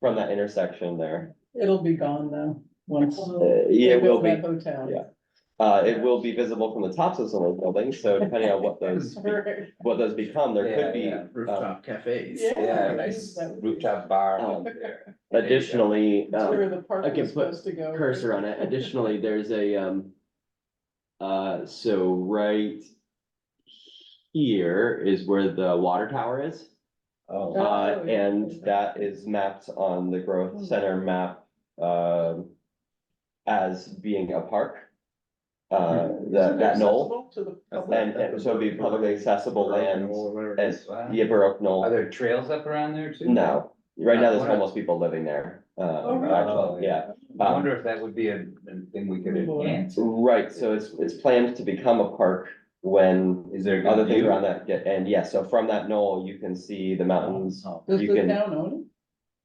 from that intersection there. It'll be gone though, once. Yeah, they it will build be. that Hotel. Yeah. It will be visible from the tops of some of those buildings, so depending on what those become, there could be. Yeah. Rooftop cafes. Yeah, nice rooftop bar out there. Additionally, That's where the park I can was put supposed to go. cursor on it, additionally, there's a, so right here is where the water tower is. Oh, Oh, yeah. And that is mapped on the growth center map, as being a park. That knoll, Accessible to the public? and so it'd be publicly accessible land, and, wow. yeah, Baroque Are knoll, there trails up around there too? no, right now there's What- homeless people living there, Oh, really? actually, yeah. I wonder if that would be a thing we could enhance. Right, so it's planned to become a park when Is there? a good other things view? around that get, and yeah, so from that knoll, you can see the mountains. Oh, Does you the can- town own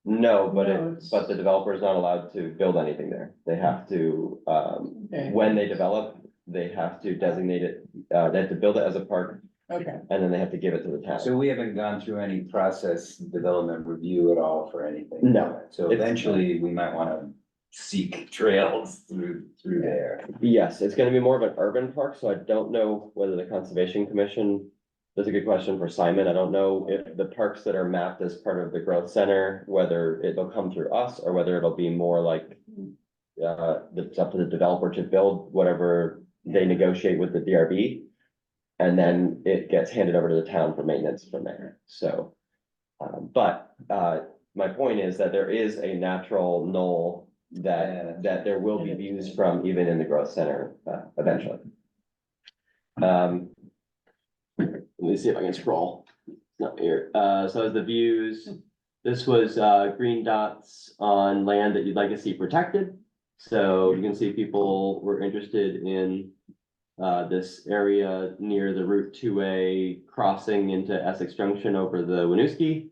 No, but No, it's- but the developer is not allowed to build anything there. They have to, Okay. when they develop, they have to designate it, they have to build it as a park, it? Okay. and then they have to give it to the town. So we haven't gone through any process development review at all for anything? No, So it's- eventually we might wanna seek trails through there. Yes, it's gonna be more of an urban park, so I don't know whether the Conservation Commission, that's a good question for Simon. I don't know if the parks that are mapped as part of the growth center, whether it'll come through us or whether it'll be more like, it's up to the developer to build whatever they negotiate with the DRB. And then it gets handed over to the town for maintenance from there, so. My point is that there is a natural knoll that there will be views from even in the growth center, eventually. Let me see if I can scroll. Not here. So as the views, this was, green dots on land that you'd like to see protected. So you can see people were interested in, this area near the Route 2A crossing into Essex Junction over the Winooski.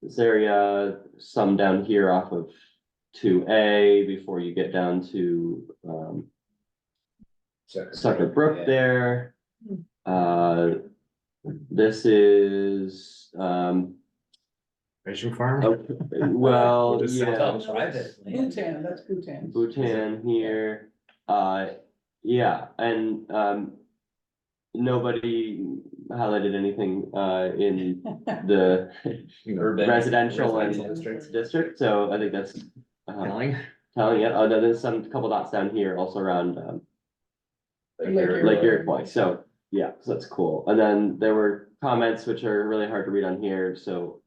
This area, some down here off of 2A before you get down to, Sucker Brook there. This is, Patient farm. well, Just yeah. Sounds private. Bhutan, that's Bhutan. Bhutan here, yeah, and, nobody highlighted anything, in the Urban. residential and district. district, so I think that's. Telling. Telling it, no, there's some, couple dots down here also around, Lake Erie. Lake Iroquois, so, yeah, so that's cool. And then there were comments which are really hard to read on here, so,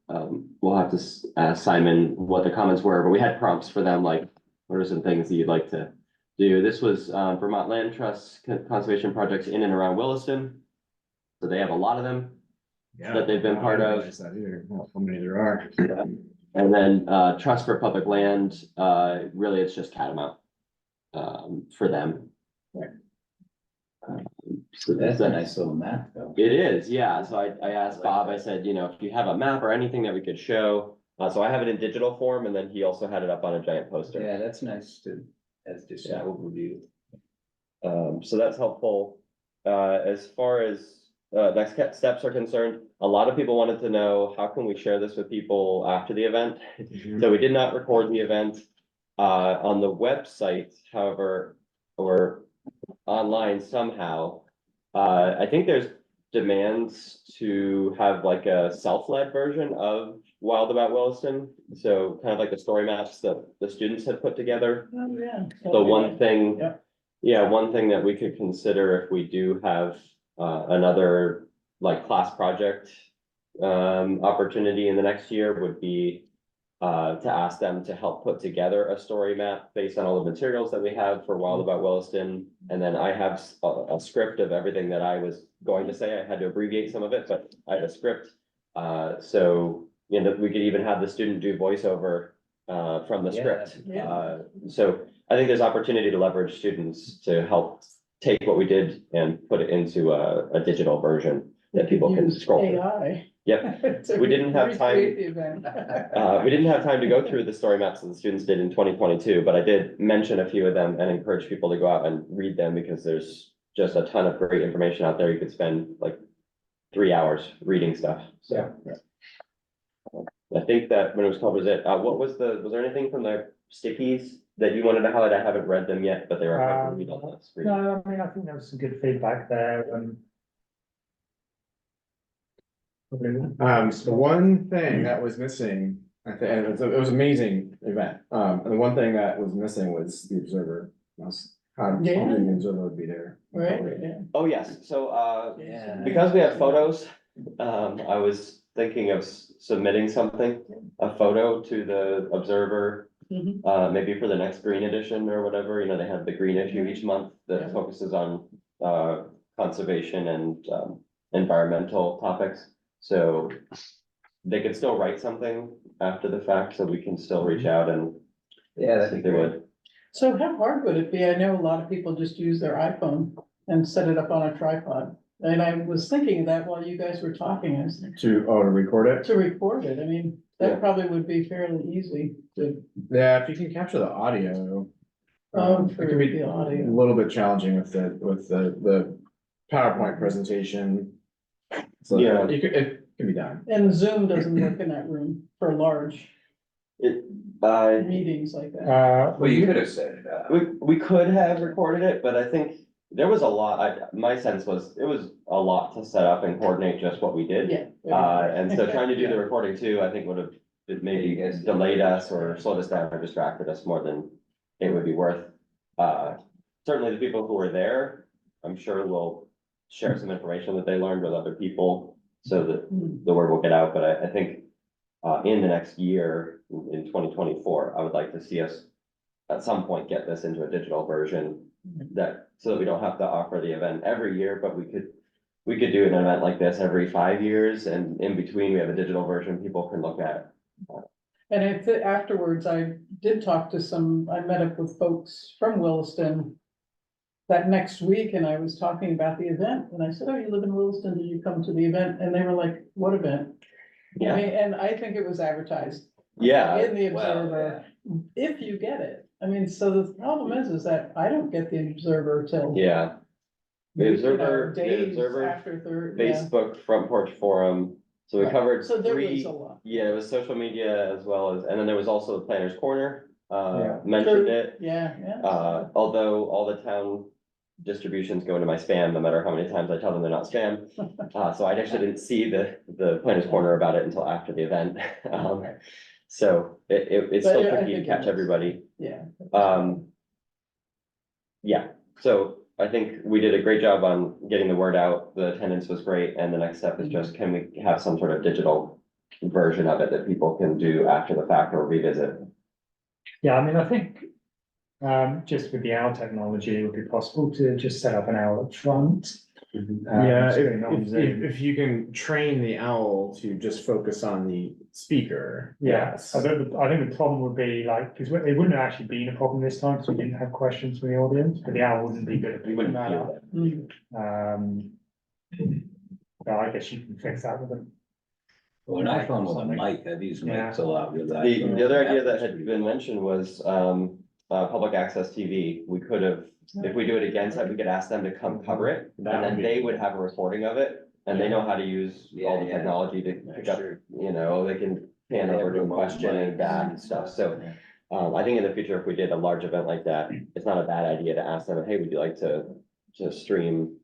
we'll have to ask Simon what the comments were, but we had prompts for them, like, what are some things that you'd like to do? This was, Vermont Land Trust conservation projects in and around Williston. So they have a lot of them. Yeah. That they've been part of. I didn't realize that either, how many there are. And then, Trust for Public Land, really, it's just Catamount, for them. Right. So That's a nice little map, though. It is, yeah, so I asked Bob, I said, you know, if you have a map or anything that we could show, so I have it in digital form, and then he also had it up on a giant poster. Yeah, that's nice to, that's just an Yeah. overview. So that's helpful. As far as next steps are concerned, a lot of people wanted to know, how can we share this with people after the event? So we did not record the event on the website, however, or online somehow. I think there's demands to have like a self-led version of Wild About Williston. So kind of like the story maps that the students had put together. Oh, yeah. The one thing, Yep. yeah, one thing that we could consider if we do have another like class project opportunity in the next year would be to ask them to help put together a story map based on all the materials that we have for Wild About Williston. And then I have a script of everything that I was going to say. I had to abbreviate some of it, but I have a script. So, you know, we could even have the student do voiceover from the Yeah, script. yeah. So I think there's opportunity to leverage students to help take what we did and put it into a digital version that people can Use scroll through. AI. Yep, to We didn't have time- recreate the event. we didn't have time to go through the story maps that the students did in 2022, but I did mention a few of them and encourage people to go out and read them because there's just a ton of great information out there. You could spend like 3 hours reading stuff, so. I think that when it was called, was it, was there anything from the stickies that you wanted to highlight? I haven't read them yet, but they were hard to read on the screen. No, I mean, I think there was some good feedback there, So one thing that was missing, I think, and it was an amazing event, and the one thing that was missing was the observer. How the Yeah. observer would be there. Right, yeah. Oh, yes, so, Yeah. because we have photos, I was thinking of submitting something, a photo to the Observer. Mhm. Maybe for the next green edition or whatever, you know, they have the green issue each month Yeah. that focuses on conservation and environmental topics. So they could still write something after the fact, so we can still reach out and Yeah, see that'd if be they great. would. So how hard would it be? I know a lot of people just use their iPhone and set it up on a tripod. And I was thinking of that while you guys were talking, I was like, To record it? to record it, I mean, Yeah. that probably would be fairly easy to. Yeah, if you can capture the audio. It for can be the a audio. little bit challenging with the PowerPoint presentation. So Yeah. it can be done. And Zoom doesn't work in that room for large It, meetings like that. Well, you could have said it. we could have recorded it, but I think there was a lot, my sense was, it was a lot to set up and coordinate just what we did. Yeah. And so trying to do the recording too, I think would have, it maybe You guys- delayed us or slowed us down or distracted us more than it would be worth. Certainly the people who were there, I'm sure will share some information that they learned with other people so that the word will get out, but I think in the next year, in 2024, I would like to see us at some point get this into a digital version that, so that we don't have to offer the event every year, but we could do an event like this every 5 years, and in between, we have a digital version people can look at. And afterwards, I did talk to I met up with folks from Williston that next week, and I was talking about the event, and I said, oh, you live in Williston, did you come to the event? And they were like, what event? I Yeah, mean, and I think it was advertised yeah, in the Well, Observer, if you get it. I mean, so the problem is that I don't get the Observer till yeah. The Observer, the days Observer, after third, yeah. Facebook Front Porch Forum. So we Right. covered So there was three, a lot. yeah, it was social media as well as, and then there was also the Planners Corner, Yeah. mentioned True. it. Yeah. Although all the town distributions go into my spam, no matter how many times I tell them they're not spam. So I actually didn't see the Planners Corner about it until after the event. So it's But still yeah, I tricky to think it catch was- everybody. Yeah. Yeah, so I think we did a great job on getting the word out. The attendance was great, and the next step is just, can we have some sort of digital version of it that people can do after the fact or revisit? Yeah, I mean, I think, just with the owl technology, it would be possible to just set up an owl up front. Yeah, doing it on Zoom. if you can train the owl to just focus on the speaker. Yeah, Yes. I think the problem would be like, because it wouldn't have actually been a problem this time, because we didn't have questions from the audience, but the owl wouldn't be good at We picking wouldn't that feel up. that. But I guess you can fix that with them. Well, an iPhone with a mic, I've used mics a lot with that. The other idea that had been mentioned was, public access TV. We could have, if we do it again, so we could ask them to come cover it, and then they would have a recording of it. And they know how to use all the Yeah. technology to pick up, you know, they can pan over to a question and that and stuff, so. I think in the future, if we did a large event like that, it's not a bad idea to ask them, hey, would you like to stream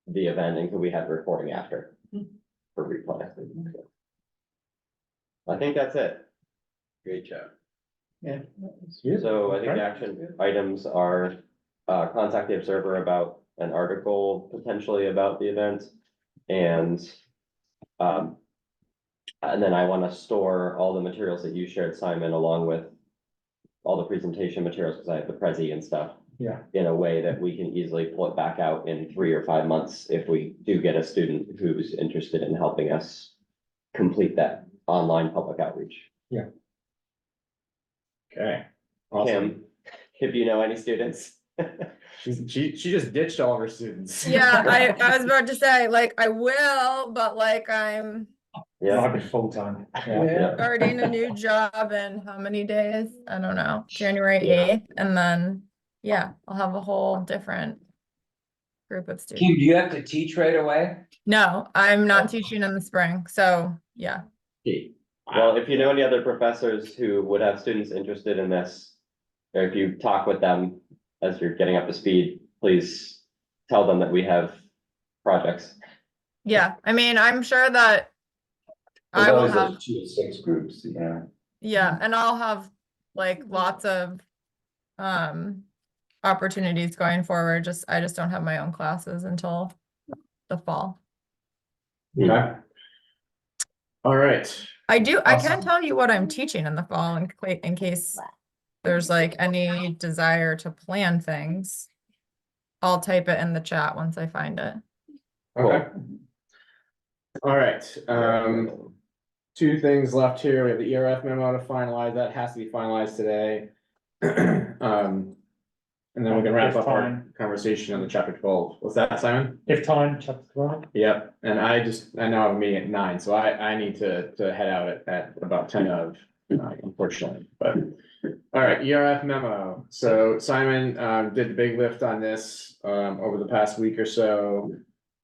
the event, and could we have the recording after? For replay. I think that's it. Great job. Yeah. So I think Right. action items are, contact the Observer about an article potentially about the event. And then I want to store all the materials that you shared, Simon, along with all the presentation materials, because I have the Prezi and stuff. Yeah. In a way that we can easily pull it back out in 3 or 5 months if we do get a student who's interested in helping us complete that online public outreach. Okay. Awesome. Kim, if you know any students. She just ditched all of her students. Yeah, I was about to say, like, I will, but like, I'm Yeah, Might be full-time. Yeah. Yeah. starting a new job in how many days? I don't know, January Yeah. 8th, and then, yeah, I'll have a whole different group of Kim, students. do you have to teach right away? No, I'm not teaching in the spring, so, yeah. well, if you know any other professors who would have students interested in this, or if you talk with them as you're getting up to speed, please tell them that we have projects. Yeah, I mean, I'm sure that There's I will always have, those 2 to 6 groups, you know. yeah, and I'll have like lots of opportunities going forward. I just don't have my own classes until the fall. Okay. All right. I can Awesome. tell you what I'm teaching in the fall in case there's like any desire to plan things. I'll type it in the chat once I find it. Okay. All right, 2 things left here. We have the ERF memo to finalize. That has to be finalized today. And then we can wrap up our conversation on the chapter 12. What's that, Simon? If time, chapter 12. Yep, and I now have a meeting at 9, so I need to head out at about 10 of, unfortunately, but. All right, ERF memo. So Simon did the big lift on this over the past week or so.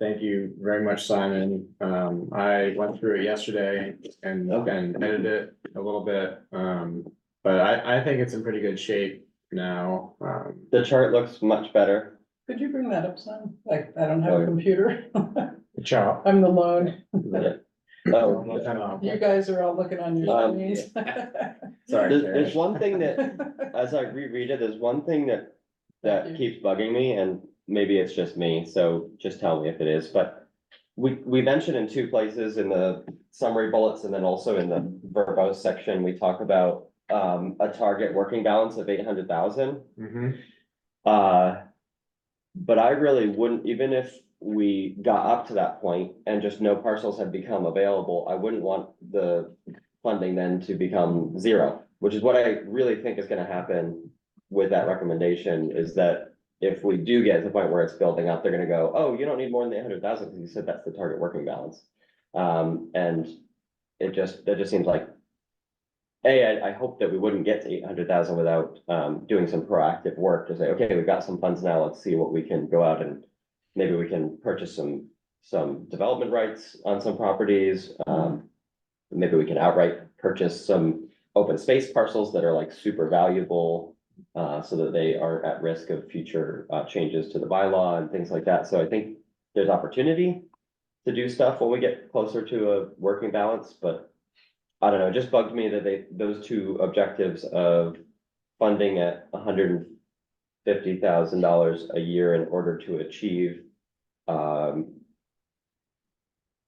Thank you very much, Simon. I went through it yesterday and edited it a little bit. But I think it's in pretty good shape now. The chart looks much better. Could you bring that up, Simon? Like, I don't have Oh, a yeah. computer. The chart. I'm the lone. Oh, You guys are all looking on your screens. Sorry. there's one thing that, as I reread it, there's one thing Thank that you. keeps bugging me, and maybe it's just me, so just tell me if it is, but. We mentioned in 2 places in the summary bullets and then also in the verbose section, we talk about a target working balance of 800,000. Mhm. But I really wouldn't, even if we got up to that point and just no parcels had become available, I wouldn't want the funding then to become 0, which is what I really think is gonna happen with that recommendation, is that if we do get to the point where it's building up, they're gonna go, oh, you don't need more than 800,000, because you said that's the target working balance. And that just seems like, I hope that we wouldn't get to 800,000 without doing some proactive work to say, okay, we've got some funds now, let's see what we can go out and maybe we can purchase some development rights on some properties. Maybe we can outright purchase some open space parcels that are like super valuable. So that they aren't at risk of future changes to the bylaw and things like that. So I think there's opportunity to do stuff when we get closer to a working balance, but I don't know, it just bugged me that those two objectives of funding at $150,000 a year in order to achieve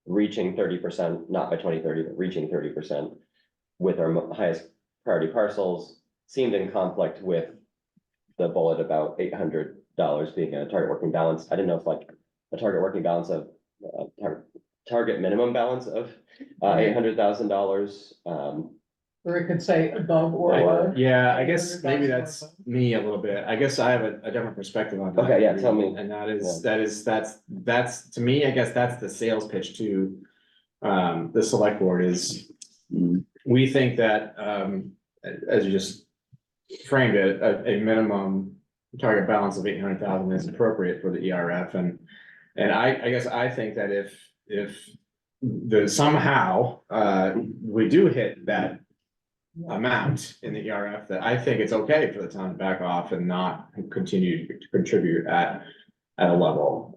reaching 30%, not by 2030, but reaching 30% with our highest priority parcels seemed in conflict with the bullet about $800 being a target working balance. I didn't know if like a target working balance of target minimum balance of $800,000. Or it could say above or Or- below. Yeah, I guess maybe 800,000 that's or above. me a little bit. I guess I have a different perspective on that. Okay, yeah, tell me. And that's, to me, I guess that's the sales pitch to the select board is we think that, as you just framed it, a minimum target balance of 800,000 is appropriate for the ERF. And I guess I think that if somehow we do hit that amount in the ERF, that I think it's okay for the town to back off and not continue to contribute at a level,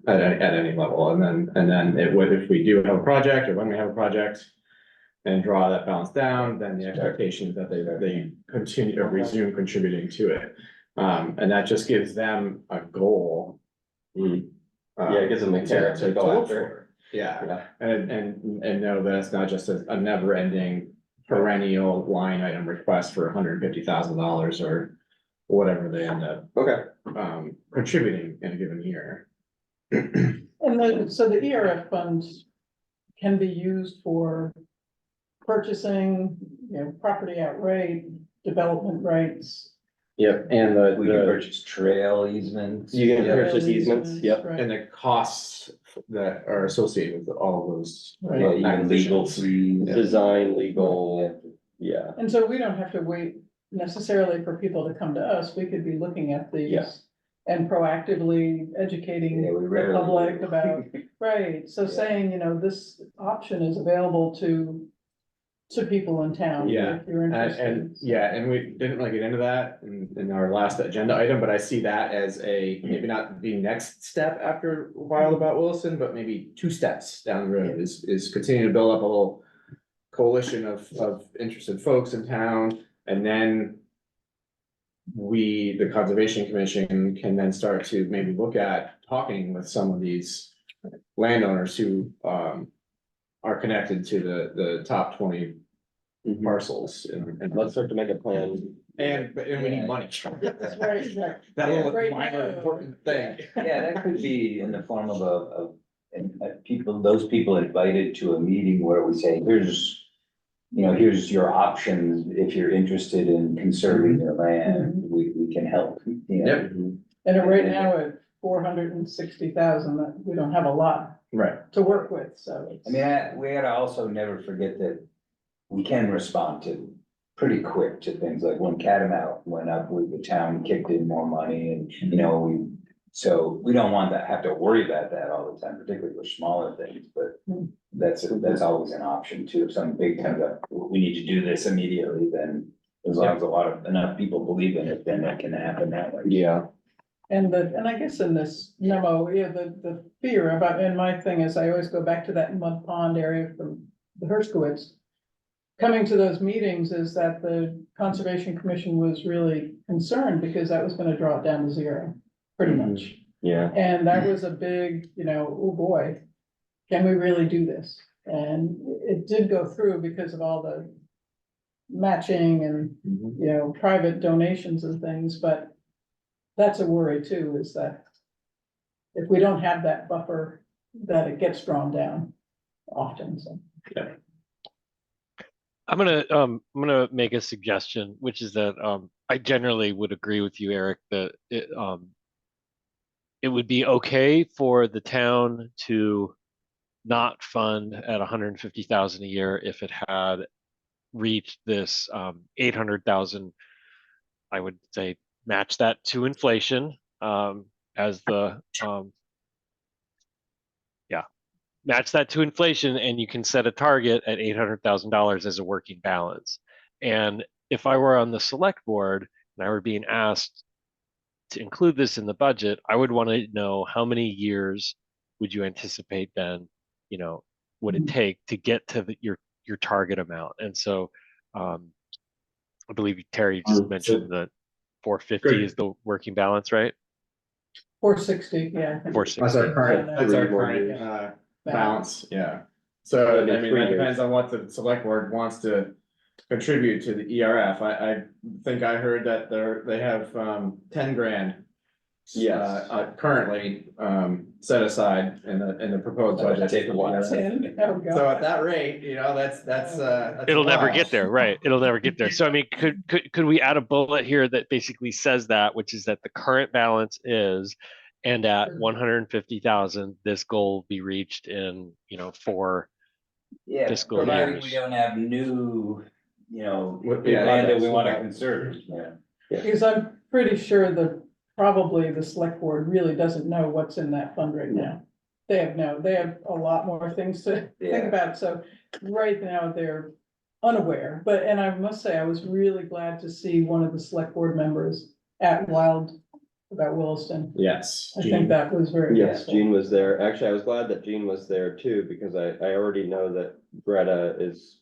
at any level. And then it would, if we do have a project or when we have a project and draw that balance down, then the expectation is that they continue to resume contributing to it. And that just gives them a goal. Yeah, it gives them a carrot to go look after. for. Yeah, Yeah, and know that it's not just a never ending perennial line item request for $150,000 or whatever they end up okay, contributing in a given year. And so the ERF funds can be used for purchasing, property outright, development rights. Yep, and We can purchase trail easements. you can Yeah. purchase easements, yep. Right. and the costs that are associated with all of those. Right. Yeah, even legal acquisitions. fees. Design, legal, yeah, And so we don't have to wait necessarily for people to come to us. We could be looking at these. Yeah. And proactively educating Yeah, we the rarely public do. about, right, so Yeah. saying, this option is available to people in town. Yeah, If you're And, interested. yeah, and we didn't really get into that in our last agenda item, but I see that as maybe not the next step after a while about Williston, but maybe 2 steps down the road is continue to build up a little coalition of interested folks in town, and then the Conservation Commission can then start to maybe look at talking with some of these landowners who are connected to the top 20 parcels and let's start to make a plan. and we need money. That's right, right. That little Right minor now. important thing. Yeah, that could be in the form of those people invited to a meeting where we say, here's your options. If you're interested in conserving your land, we can help. Yep. And right now at 460,000, we don't have a lot Right. to work with, so. it's- I mean, we gotta also never forget that we can respond to pretty quick to things like when Catamount went up, the town kicked in more money and, so we don't want to have to worry about that all the time, particularly for smaller things, but that's always an option too. If something big comes up, we need to do this immediately, then as long as enough people believe in it, then it can happen that way. Yeah, And I guess in this memo, the fear about, and my thing is, I always go back to that mud pond area from the Herskowitz. Coming to those meetings is that the Conservation Commission was really concerned because that was gonna draw it down to 0, pretty much. yeah, And that was a big, oh boy, can we really do this? And it did go through because of all the matching and, private donations and things, but that's a worry too, is that if we don't have that buffer, that it gets drawn down often, so. I'm gonna make a suggestion, which is that I generally would agree with you, Eric, that it would be okay for the town to not fund at 150,000 a year if it had reached this 800,000. I would say match that to inflation as the match that to inflation and you can set a target at $800,000 as a working balance. And if I were on the select board and I were being asked to include this in the budget, I would want to know how many years would you anticipate then, would it take to get to your target amount? And so I believe Terry just mentioned that 450 is the working balance, right? 460, yeah. 460. That's our current, Yeah, that's our 3 more current, years. balance, yeah. So, That'd be I mean, 3 that years. depends on what the select board wants to contribute to the ERF. I think I heard that they have, 10 grand. Yes. Currently, set aside in the proposed That would budget. take a while. 10, oh, God. So at that rate, that's a It'll never while. get there, right? It'll never get there. So I mean, could we add a bullet here that basically says that, which is that the current balance is, and at Sure. 150,000, this goal will be reached in 4 Yeah, fiscal providing years. we don't have new, Yeah, land that we that's- wanna conserve, yeah. Because I'm pretty sure probably the select board really doesn't know what's in that fund right now. They have a lot more things to think Yeah. about, so right now they're unaware, and I must say, I was really glad to see one of the select board members at Wild about Williston. Yes. I think that was very Yes, useful. Jean was there. Actually, I was glad that Jean was there too, because I already know that Greta is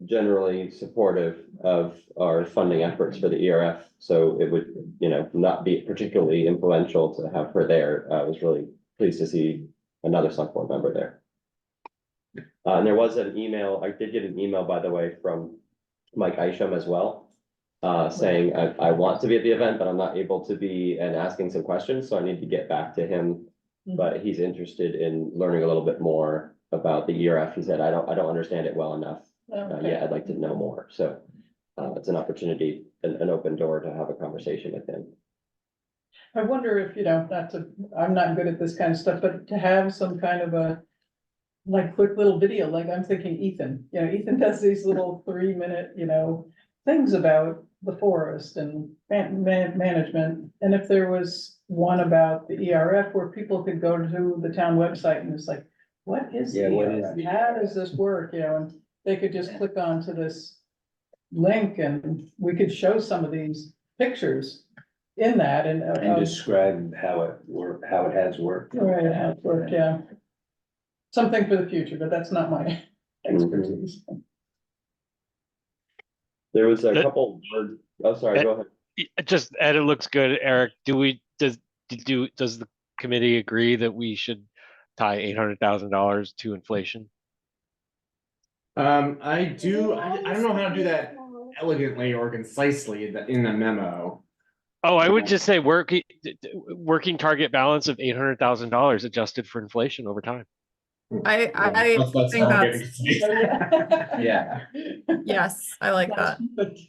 generally supportive of our funding efforts for the ERF. So it would, not be particularly influential to have her there. I was really pleased to see another select board member there. And there was an email, I did get an email, by the way, from Mike Isham as well. Saying I want to be at the event, but I'm not able to be, and asking some questions, so I need to get back to him. But he's interested in learning a little bit more about the ERF. He said, I don't understand it well enough. Okay. Yeah, I'd like to know more. So it's an opportunity, an open door to have a conversation with him. I wonder if, I'm not good at this kind of stuff, but to have some kind of a quick little video, like I'm thinking Ethan, Ethan does these little 3-minute, things about the forest and management. And if there was one about the ERF where people could go to the town website and it's like, what is the Yeah, what is ERF? the How does this work? And they could just click onto this link and we could show some of these pictures in that and. And describe how it has worked. Right, how it worked, yeah. Something for the future, but that's not my expertise. There was a That- couple words, oh, sorry, go ahead. Just, and it looks good, Eric. Does the committee agree that we should tie $800,000 to inflation? I don't know how to do that elegantly or concisely in the memo. Oh, I would just say working target balance of $800,000 adjusted for inflation over time. I That's think all I'm that's, getting. Yeah. yes, I like that.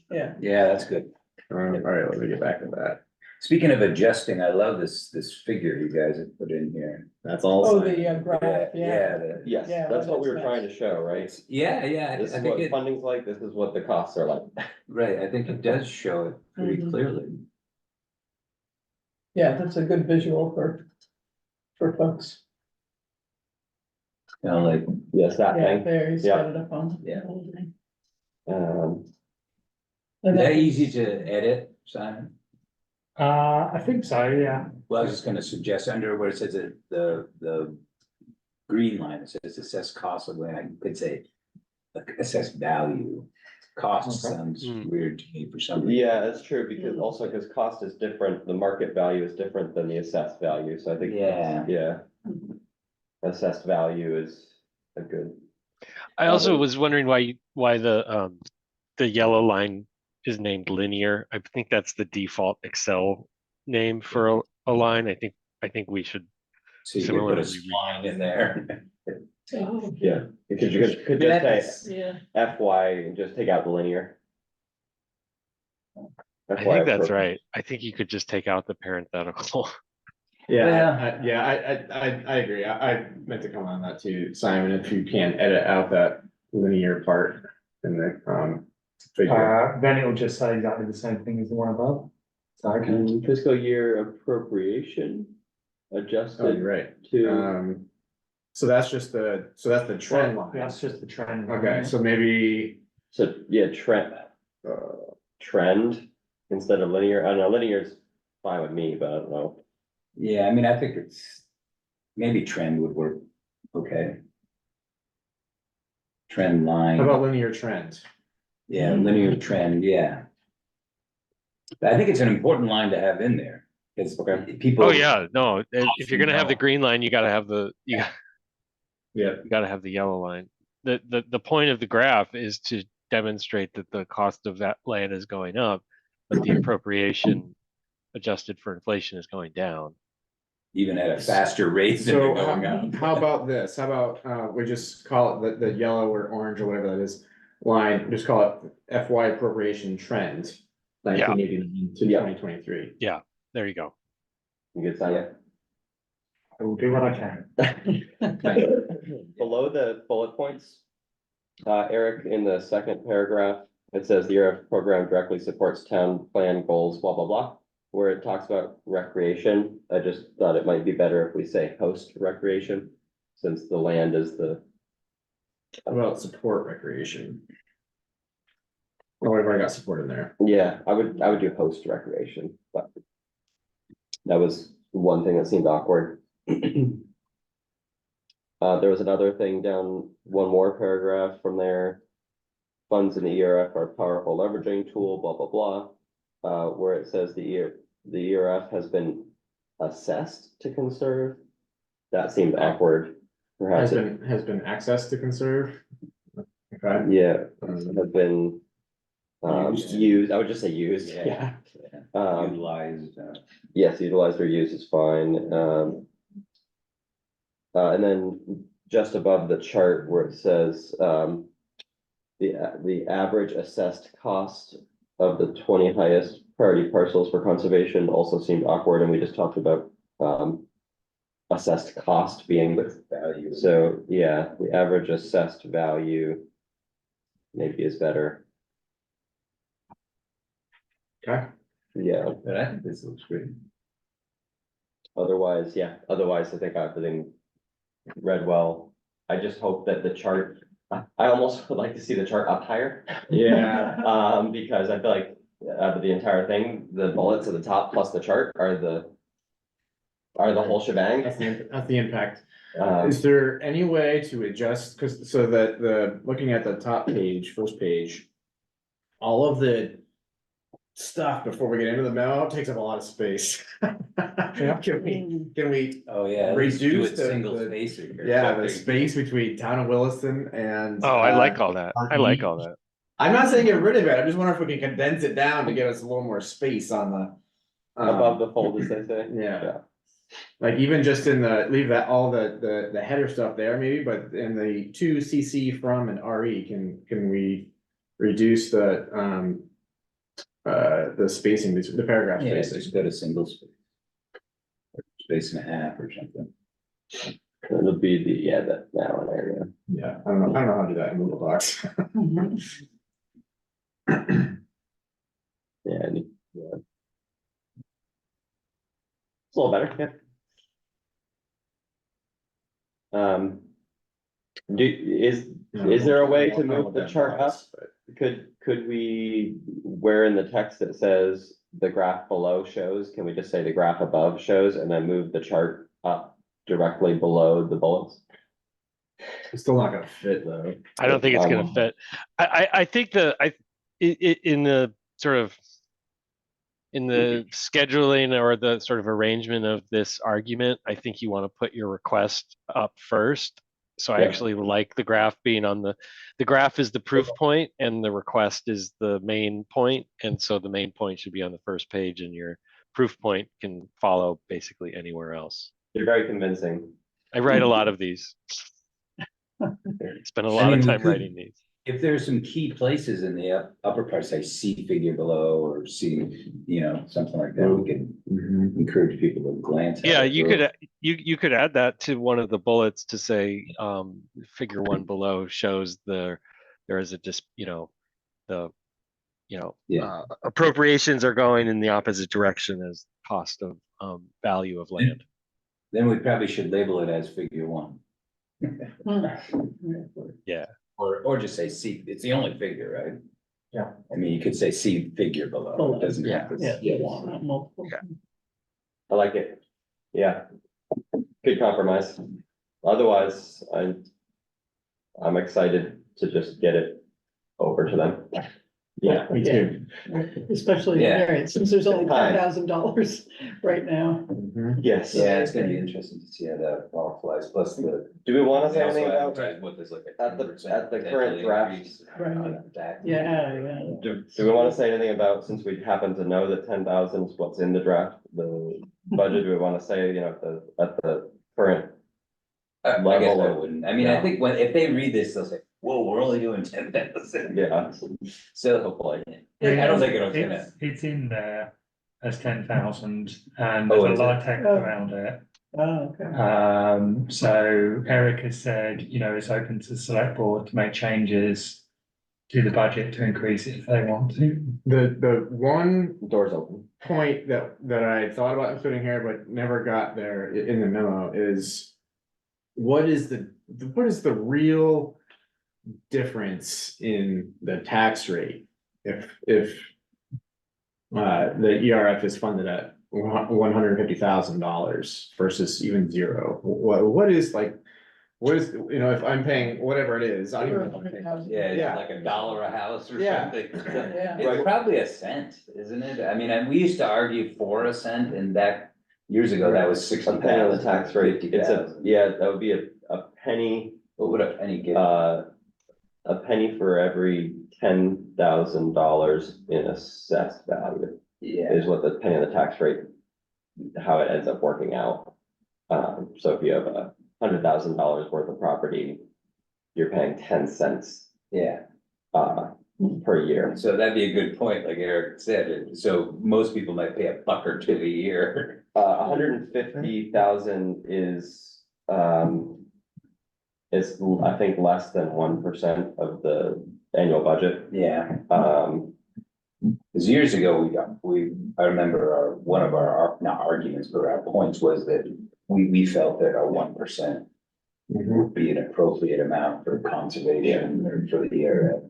Yeah. Yeah, that's good. All right, let me get back to that. Speaking of adjusting, I love this figure you guys have put in here. That's all. Oh, signed. the graph, yeah. Yes, Yeah, that's what we were that's trying to show, right? Yeah, This I is think what it, funding's like, this is what the costs are like. right, I think it does show it pretty Mhm. clearly. Yeah, that's a good visual for folks. Like, Yes, that Yeah, thing. there, he's got it up on. Yeah. Um, And is that then- easy to edit, Simon? I think so, yeah. Well, I was just gonna suggest under where it says that the green line, it says assess cost of land, I could say assess value. Cost Okay. sounds Hmm. weird to me for some reason. yeah, that's true, because also because cost is different, the market value is different than the assessed value, so I think. Yeah. Yeah. Assessed value is a good, I also Although- was wondering why the yellow line is named linear. I think that's the default Excel name for a line. I think we should. So you could put a Similarly, spline in there. Oh, yeah, because you could Yeah, just say yeah. FY and just take out the linear. I FY think that's appropriate. right. I think you could just take out the parenthetical. Yeah, I agree. I meant to comment on that too, Simon, if you can edit out that linear part in the, figure. Then it'll just say exactly the same thing as the one above. So, okay. Fiscal year appropriation Oh, adjusted you're right. to, So that's just the trend line. That's just the trend. line, Okay, isn't so maybe, So, yeah, trend instead of linear. I don't know, linear is fine with me, but I don't know. Yeah, I mean, I think it's, maybe trend would work, okay. Trend line. how about linear trend? Yeah, linear trend, yeah. I think it's an important line to have in there, because people. Oh, yeah, no, if you're gonna have the green line, you gotta have Yeah. you gotta have the yellow line. The point of the graph is to demonstrate that the cost of that land is going up, but the appropriation adjusted for inflation is going down. Even at a faster rate than So they're going up. how about this? How about, we just call it the yellow or orange or whatever that is line, just call it FY appropriation trend. 1989 to 2023. There you go. You get that? I will do what I can. Below the bullet points, Eric, in the second paragraph, it says the ERF program directly supports town plan goals, blah, blah, blah. Where it talks about recreation, I just thought it might be better if we say host recreation, since the land is the. How about support recreation? Oh, we've already got support in there. Yeah, I would do host recreation, but. That was one thing that seemed awkward. There was another thing down, one more paragraph from there. Funds in the ERF are a powerful leveraging tool, blah, blah, blah. Where it says the ERF has been assessed to conserve. That seemed awkward. Perhaps, Has been access to conserve. Okay. yeah, has been used, I would just say used, Yeah. yeah. Utilized, Yes, utilized or used is fine. And then just above the chart where it says, the average assessed cost of the 20 highest priority parcels for conservation also seemed awkward, and we just talked about, assessed cost being the value. so, yeah, the average assessed value maybe is better. Okay. Yeah, But I think this looks great. otherwise, I think everything read well. I just hope that the chart, I almost would like to see the chart up higher. Yeah. Because I feel like out of the entire thing, the bullets at the top plus the chart are the whole shebang. That's the impact. Um, Is there any way to adjust, because so that looking at the top page, first page. All of the stuff before we get into the memo takes up a lot of space. Can we, Oh, yeah. At least do Reduce it the- single the- spacing. or yeah, the something. space between town of Williston and. Oh, I like all that. I like all that. I'm not saying get rid of it, I'm just wondering if we can condense it down to give us a little more space on the. above the fold, as they say. Yeah. Like even just in leave that, all the header stuff there maybe, but in the to CC from and RE, can we reduce the spacing, the paragraph Yeah, spacing? just go to single space. Or space and a half or something. It'll be that one area. Yeah, I don't know how to do that in Google Docs. Yeah, yeah. It's a little better, yeah. Is there a way to move the chart up? Could we, where in the text it says the graph below shows, can we just say the graph above shows and then move the chart up directly below the bullets? It's still not gonna fit though. I don't think it's gonna fit. I think in the sort of in the scheduling or the sort of arrangement of this argument, I think you want to put your request up first. So I Yeah. actually like the graph being on the graph is the proof point and the request is the main point. And so the main point should be on the first page and your proof point can follow basically anywhere else. You're very convincing. I write a lot of these. Spend a lot mean, of we time could- writing these. If there's some key places in the upper part, say C figure below or C, something like that, we can encourage people to glance at. Yeah, it you real- could you could add that to one of the bullets to say figure one below shows there is a appropriations are going in the opposite direction as cost of value of land. Then we probably should label it as figure one. Or just say C, it's the only figure, right? Yeah. I mean, you could say C figure below, it doesn't have to. Yeah. Yeah. Not multiple. I like it. Yeah. Good compromise. Otherwise, I'm excited to just get it over to them. Yeah, me too. Especially, Yeah. yeah, since there's only Time. $10,000 right now. Mhm. Yes. Yeah, it's gonna be interesting to see how that all flies, plus the. Do we want to They say also anything about, advertise what there's like at the 10% current potentially draft? increase Right. on that. Yeah. do we want to say anything about, since we happen to know that 10,000 is what's in the draft, the budget, do we want to say, you know, at the current, I guess level I of- wouldn't, I mean, I yeah. think if they read this, they'll say, whoa, we're only doing 10,000. yeah, So, hopefully. I don't think it's gonna, It's in there as 10,000 and Oh, there's is a it? lot of text Oh. around it. Oh, okay. So Eric has said, you know, it's open to the select board to make changes to the budget to increase it if they want to. The one Doors open. point that I thought about including here, but never got there in the memo is. What is the real difference in the tax rate if the ERF is funded at $150,000 versus even zero? What is like, what is, you know, if I'm paying whatever it is, I don't even know what I'm paying. yeah, Yeah. it's like $1 a house or Yeah. something. Yeah. It's probably a cent, isn't it? I mean, and we used to argue for a cent and that, years ago, that was 60. A penny on the tax rate, it's that would be a penny, What would a penny give? a penny for every $10,000 in assessed value Yeah, is what the penny on the tax rate, how it ends up working out. So if you have $100,000 worth of property, you're paying 10 cents, yeah. per year. So that'd be a good point, like Eric said, so most people might pay $1 or $2 a year. 150,000 is I think less than 1% of the annual budget. Yeah, Um, because years ago, I remember one of our, not arguments, but our points was that we felt that our 1% would be an appropriate amount for conservation or for the area.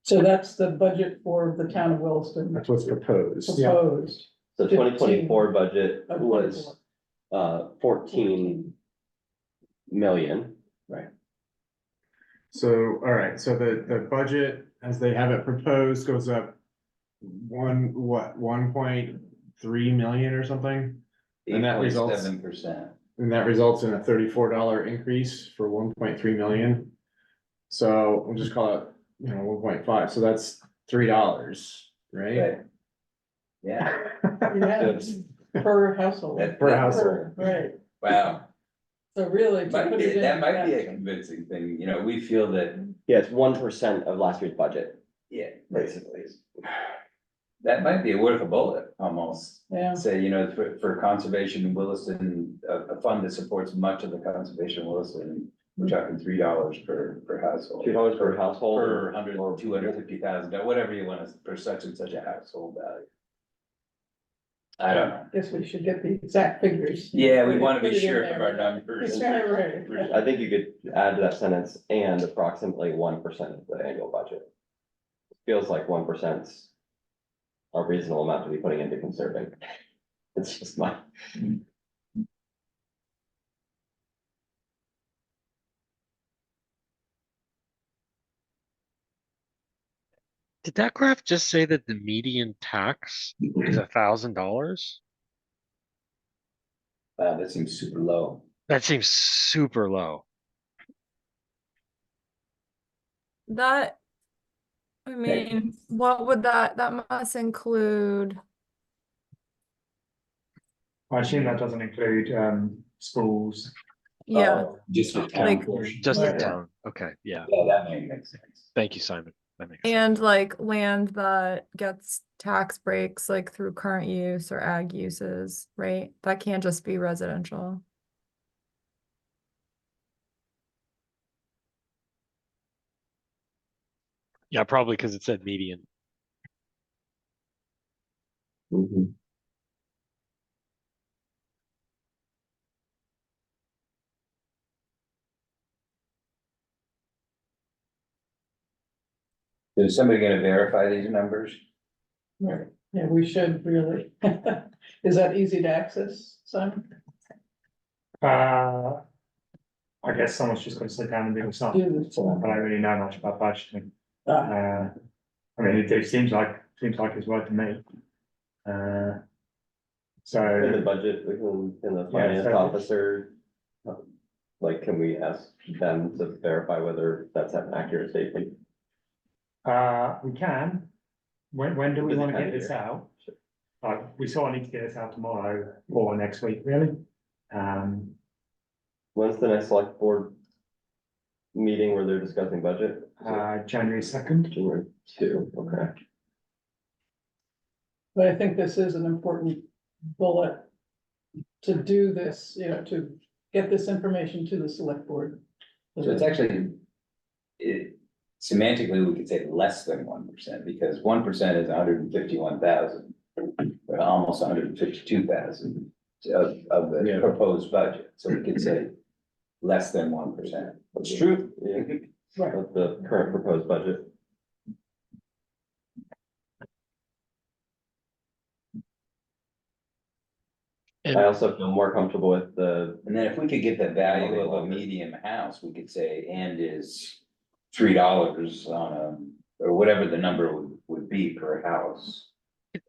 So that's the budget for the town of Williston That's what's proposed. proposed. so 2024 budget Oh, was 14 million. So, all right, so the budget, as they have it proposed, goes up 1.3 million or something? And that results- 8.7%. And that results in a $34 increase for 1.3 million. So we'll just call it, 1.5, so that's $3, right? Right. Yeah, Yeah, per household. Per household. Right, wow. so really. to put it That in might be a that- convincing thing, we feel that, Yeah, it's 1% of last year's budget, yeah, basically. that might be worth a bullet almost. Yeah, Say, for conservation in Williston, a fund that supports much of the conservation in Williston, we're talking $3 per household. $2 per household. Per 100, 250,000, whatever you want to, for such and such a household value. I don't know. guess we should get the exact figures. Yeah, we want to Put be it in sure there. of our numbers. Right. I think you could add to that sentence and approximately 1% of the annual budget. Feels like 1%'s a reasonable amount to be putting into conserving. It's just my. Did that graph just say that the median tax is $1,000? Wow, that seems super low. That seems super low. That, I mean, what would that must include? I assume that doesn't include schools. Yeah, Just the town Like- portion. Just the Right. town. Okay, yeah. Yeah, that may make sense. Thank you, Simon. That makes sense. and like land that gets tax breaks like through current use or ag uses, right? That can't just be residential. Yeah, probably because it said median. Is somebody gonna verify these numbers? Right, yeah, we should really. Is that easy to access, Simon? I guess someone's just gonna sit down and do some, Do this. I don't really know much about budgeting. Ah, I mean, it seems like it's worth to me. In the So, budget, we can, in the Yeah, finance so- officer. Like, can we ask them to verify whether that's an accurate statement? we can, when do we Busy wanna time get of this year. out? We sort of need to get this out tomorrow or next week, really. When's the next select board meeting where they're discussing budget? January 2nd. January 2, okay. But I think this is an important bullet to do this, you know, to get this information to the select board. So it's actually, it, semantically, we could say less than 1%, because 1% is 151,000. Or almost 152,000 of the Yeah. proposed budget, so we could say less than 1%. It's true. Yeah, Right. of the current proposed budget. I And also feel more comfortable with the, And then if we could get the value of a medium house, we could say, and is $3 on a, or whatever the number would be per house.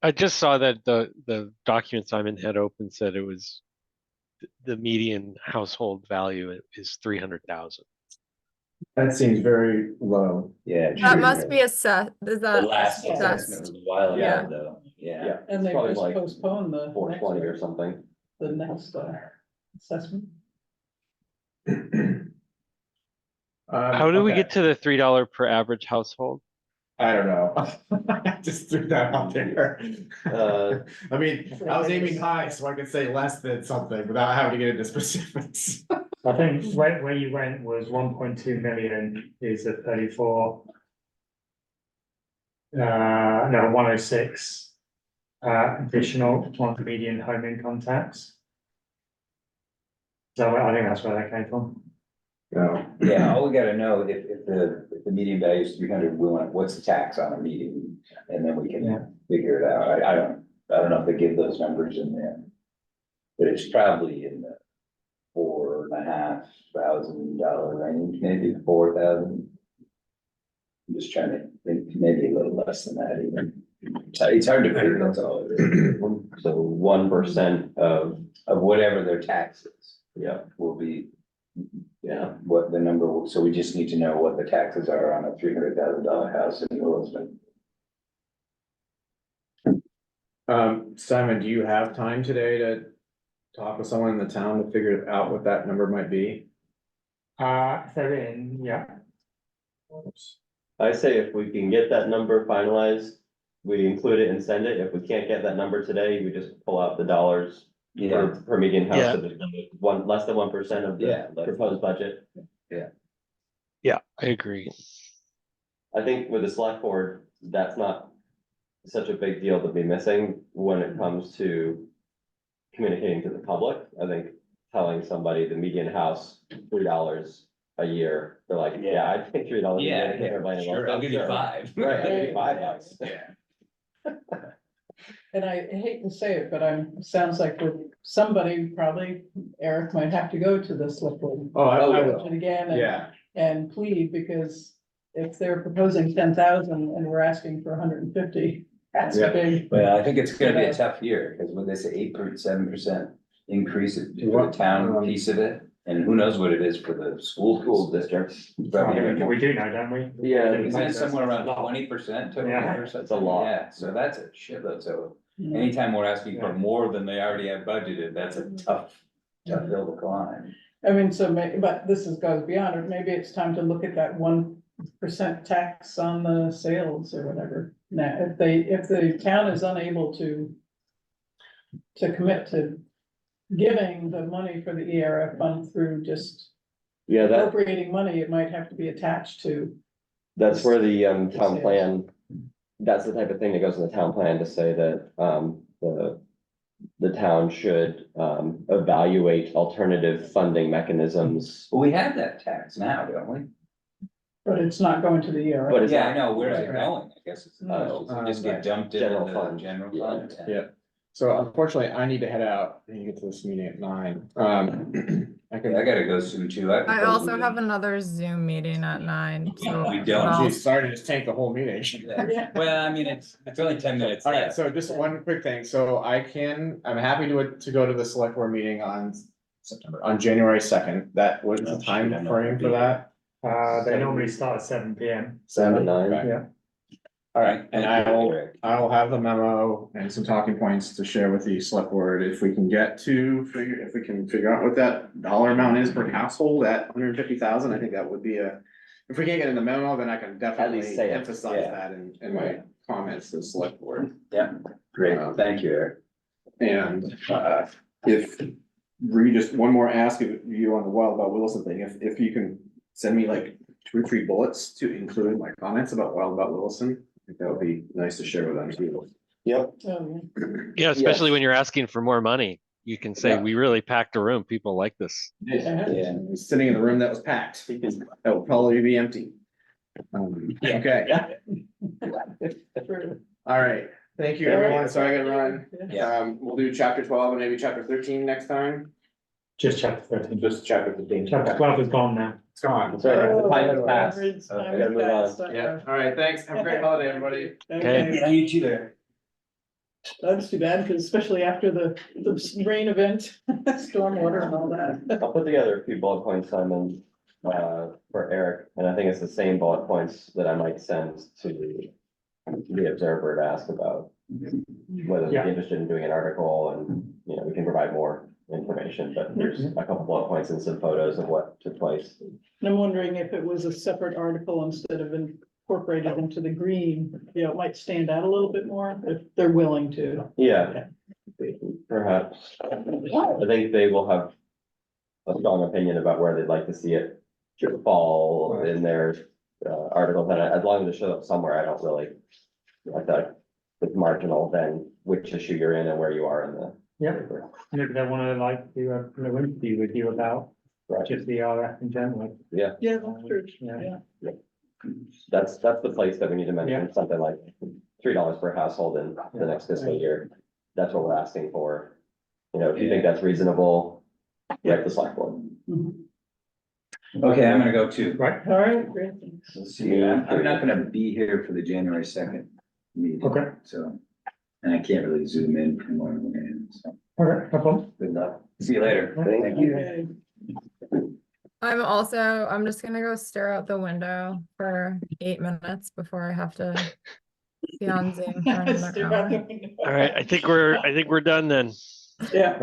I just saw that the document Simon had open said it was the median household value is 300,000. That seems very low. Yeah. That true. must be assessed, is The that last assessed? assessment was a while Yeah. ago, though, yeah. yeah, And it's they probably just like postponed the. 420 or something. The next assessment. How do we get to the $3 per average household? I don't know. I just threw that out there. I mean, I was aiming high so I could say less than something without having to get into specifics. I think where you went was 1.2 million is a 34. No, 106. Additional on the median home income tax. So I think that's where that came from. No. Yeah, all we gotta know, if the median value is 300, we want, what's the tax on a median? And then we Yeah. can figure it out. I don't know if they give those numbers in there. But it's probably in the $4,500 range, maybe 4,000. I'm just trying to think, maybe a little less than that even. It's hard to figure, that's all it is. So 1% of, Whatever their taxes yeah, will be, yeah, what the number, so we just need to know what the taxes are on a $300,000 house in Williston. Simon, do you have time today to talk with someone in the town to figure out what that number might be? If they're in, yeah. I say if we can get that number finalized, we include it and send it. If we can't get that number today, we just pull out the dollars Yeah, per median house, Yeah. so there's one, less than 1% of Yeah, the like- proposed budget. Yeah, I agree. I think with the select board, that's not such a big deal to be missing when it comes to communicating to the public. I think telling somebody the median house, $3 a year, they're like, yeah, I think $3 a year. yeah, to get everybody in sure, I'll give you Sure. 5. Right, I'll give you $5. Yeah. And I hate to say it, but sounds like with somebody, probably Eric might have to go to the select board. Oh, I will. budget Again Yeah, and plead, because if they're proposing 10,000 and we're asking for 150, that's Yeah. a big. Well, I think it's gonna be a tough year, because when they say 8.7% increase for the town piece of it, and who knows what it is for the school district. Probably We do know, don't we? Yeah. Isn't it somewhere around 20% to Yeah. 1%? It's a lot. Yeah, so that's a shitload, so Mm. anytime we're asking for Yeah. more than they already have budgeted, that's a tough hill to climb. I mean, so but this goes beyond it. Maybe it's time to look at that 1% tax on the sales or whatever. Now, if the town is unable to commit to giving the money for the ERF fund through just Yeah, appropriating money, it might have to be attached to. that's where the town plan, that's the type of thing that goes in the town plan to say that the town should evaluate alternative funding mechanisms. Well, we have that tax now, don't we? But it's not going to the ERA. But it's Yeah, I not- know, where's it Right. going? I guess it's, just get dumped into General the fund. general Yeah. fund. Yeah. So unfortunately, I need to head out and get to this meeting at 9. I Okay, I gotta go soon too. I also have another Zoom meeting at 9, so. We don't. I'll- Geez, sorry to just tank the whole meeting. Yeah. Well, I mean, it's only 10 minutes. All right, left. so just one quick thing. So I'm happy to go to the select board meeting on on January 2nd. That was Oh, the time shoot, I'm not frame gonna for be that. They normally start at 7 PM. 7 to 9. Okay. Yeah. All right, and Thank you, I will Eric. have the memo and some talking points to share with the select board. If we can figure out what that dollar amount is per household at 150,000, I think that would be if we can't get in the memo, then I can definitely say it, emphasize yeah. that in my comments to the select board. Yeah, great. Thank you, Eric. And if just one more ask of you on the Wild about Williston thing, if you can send me like 2 or 3 bullets to include my comments about Wild about Williston, I think that would be nice to share with them too. Yep, Oh, yeah. Yeah, especially Yes. when you're asking for more money, you can say, Yeah. we really packed a room. People like this. Yeah. Yeah. I was sitting in the room that was packed, that will probably be empty. Okay, True. all right, thank you, everyone, sorry I gotta run. Yeah. We'll do chapter 12 and maybe chapter 13 next time, Just chapter 13. just chapter 15. Chapter 12 is gone now. It's gone. Sorry, the time has Oh, passed. it's I time gotta move on. fast, Yeah, all right, thanks, have a great holiday, everybody. Okay, Yeah, you too there. that's too bad, because especially after the rain event, stormwater and all that. I'll put together a few bullet points, Simon, for Eric, and I think it's the same bullet points that I might send to the Observer to ask about whether they'd Yeah. be interested in doing an article, and, you know, we can provide more information, but there's a couple bullet points and some photos of what took place. And I'm wondering if it was a separate article instead of incorporated into the green, you know, it might stand out a little bit more if they're willing to. Yeah, perhaps. I think they will have a strong opinion about where they'd like to see it fall in their articles, and as long as it shows up somewhere, I don't really like that. It's marginal then which issue you're in and where you are in the. Yeah. paper. Maybe they want to like do an interview with you about Right, just the RF in general. Yeah, that's true. Yeah. Yeah. that's the place that we need to mention, something like $3 per household in the next fiscal year. That's what we're asking for. You know, if you think that's reasonable, write the select board. Mhm. Okay, I'm gonna go too. Right, All right, great, thanks. Let's see, I'm not gonna be here for the January 2nd meeting. Okay. So, and I can't really zoom in from where I'm in, so, okay, no problem. good enough. See you later. Thank Okay. I'm just gonna go stare out the window for 8 minutes before I have to be on Zoom for another Stare out the hour. window. All right, I think we're done then. Yeah.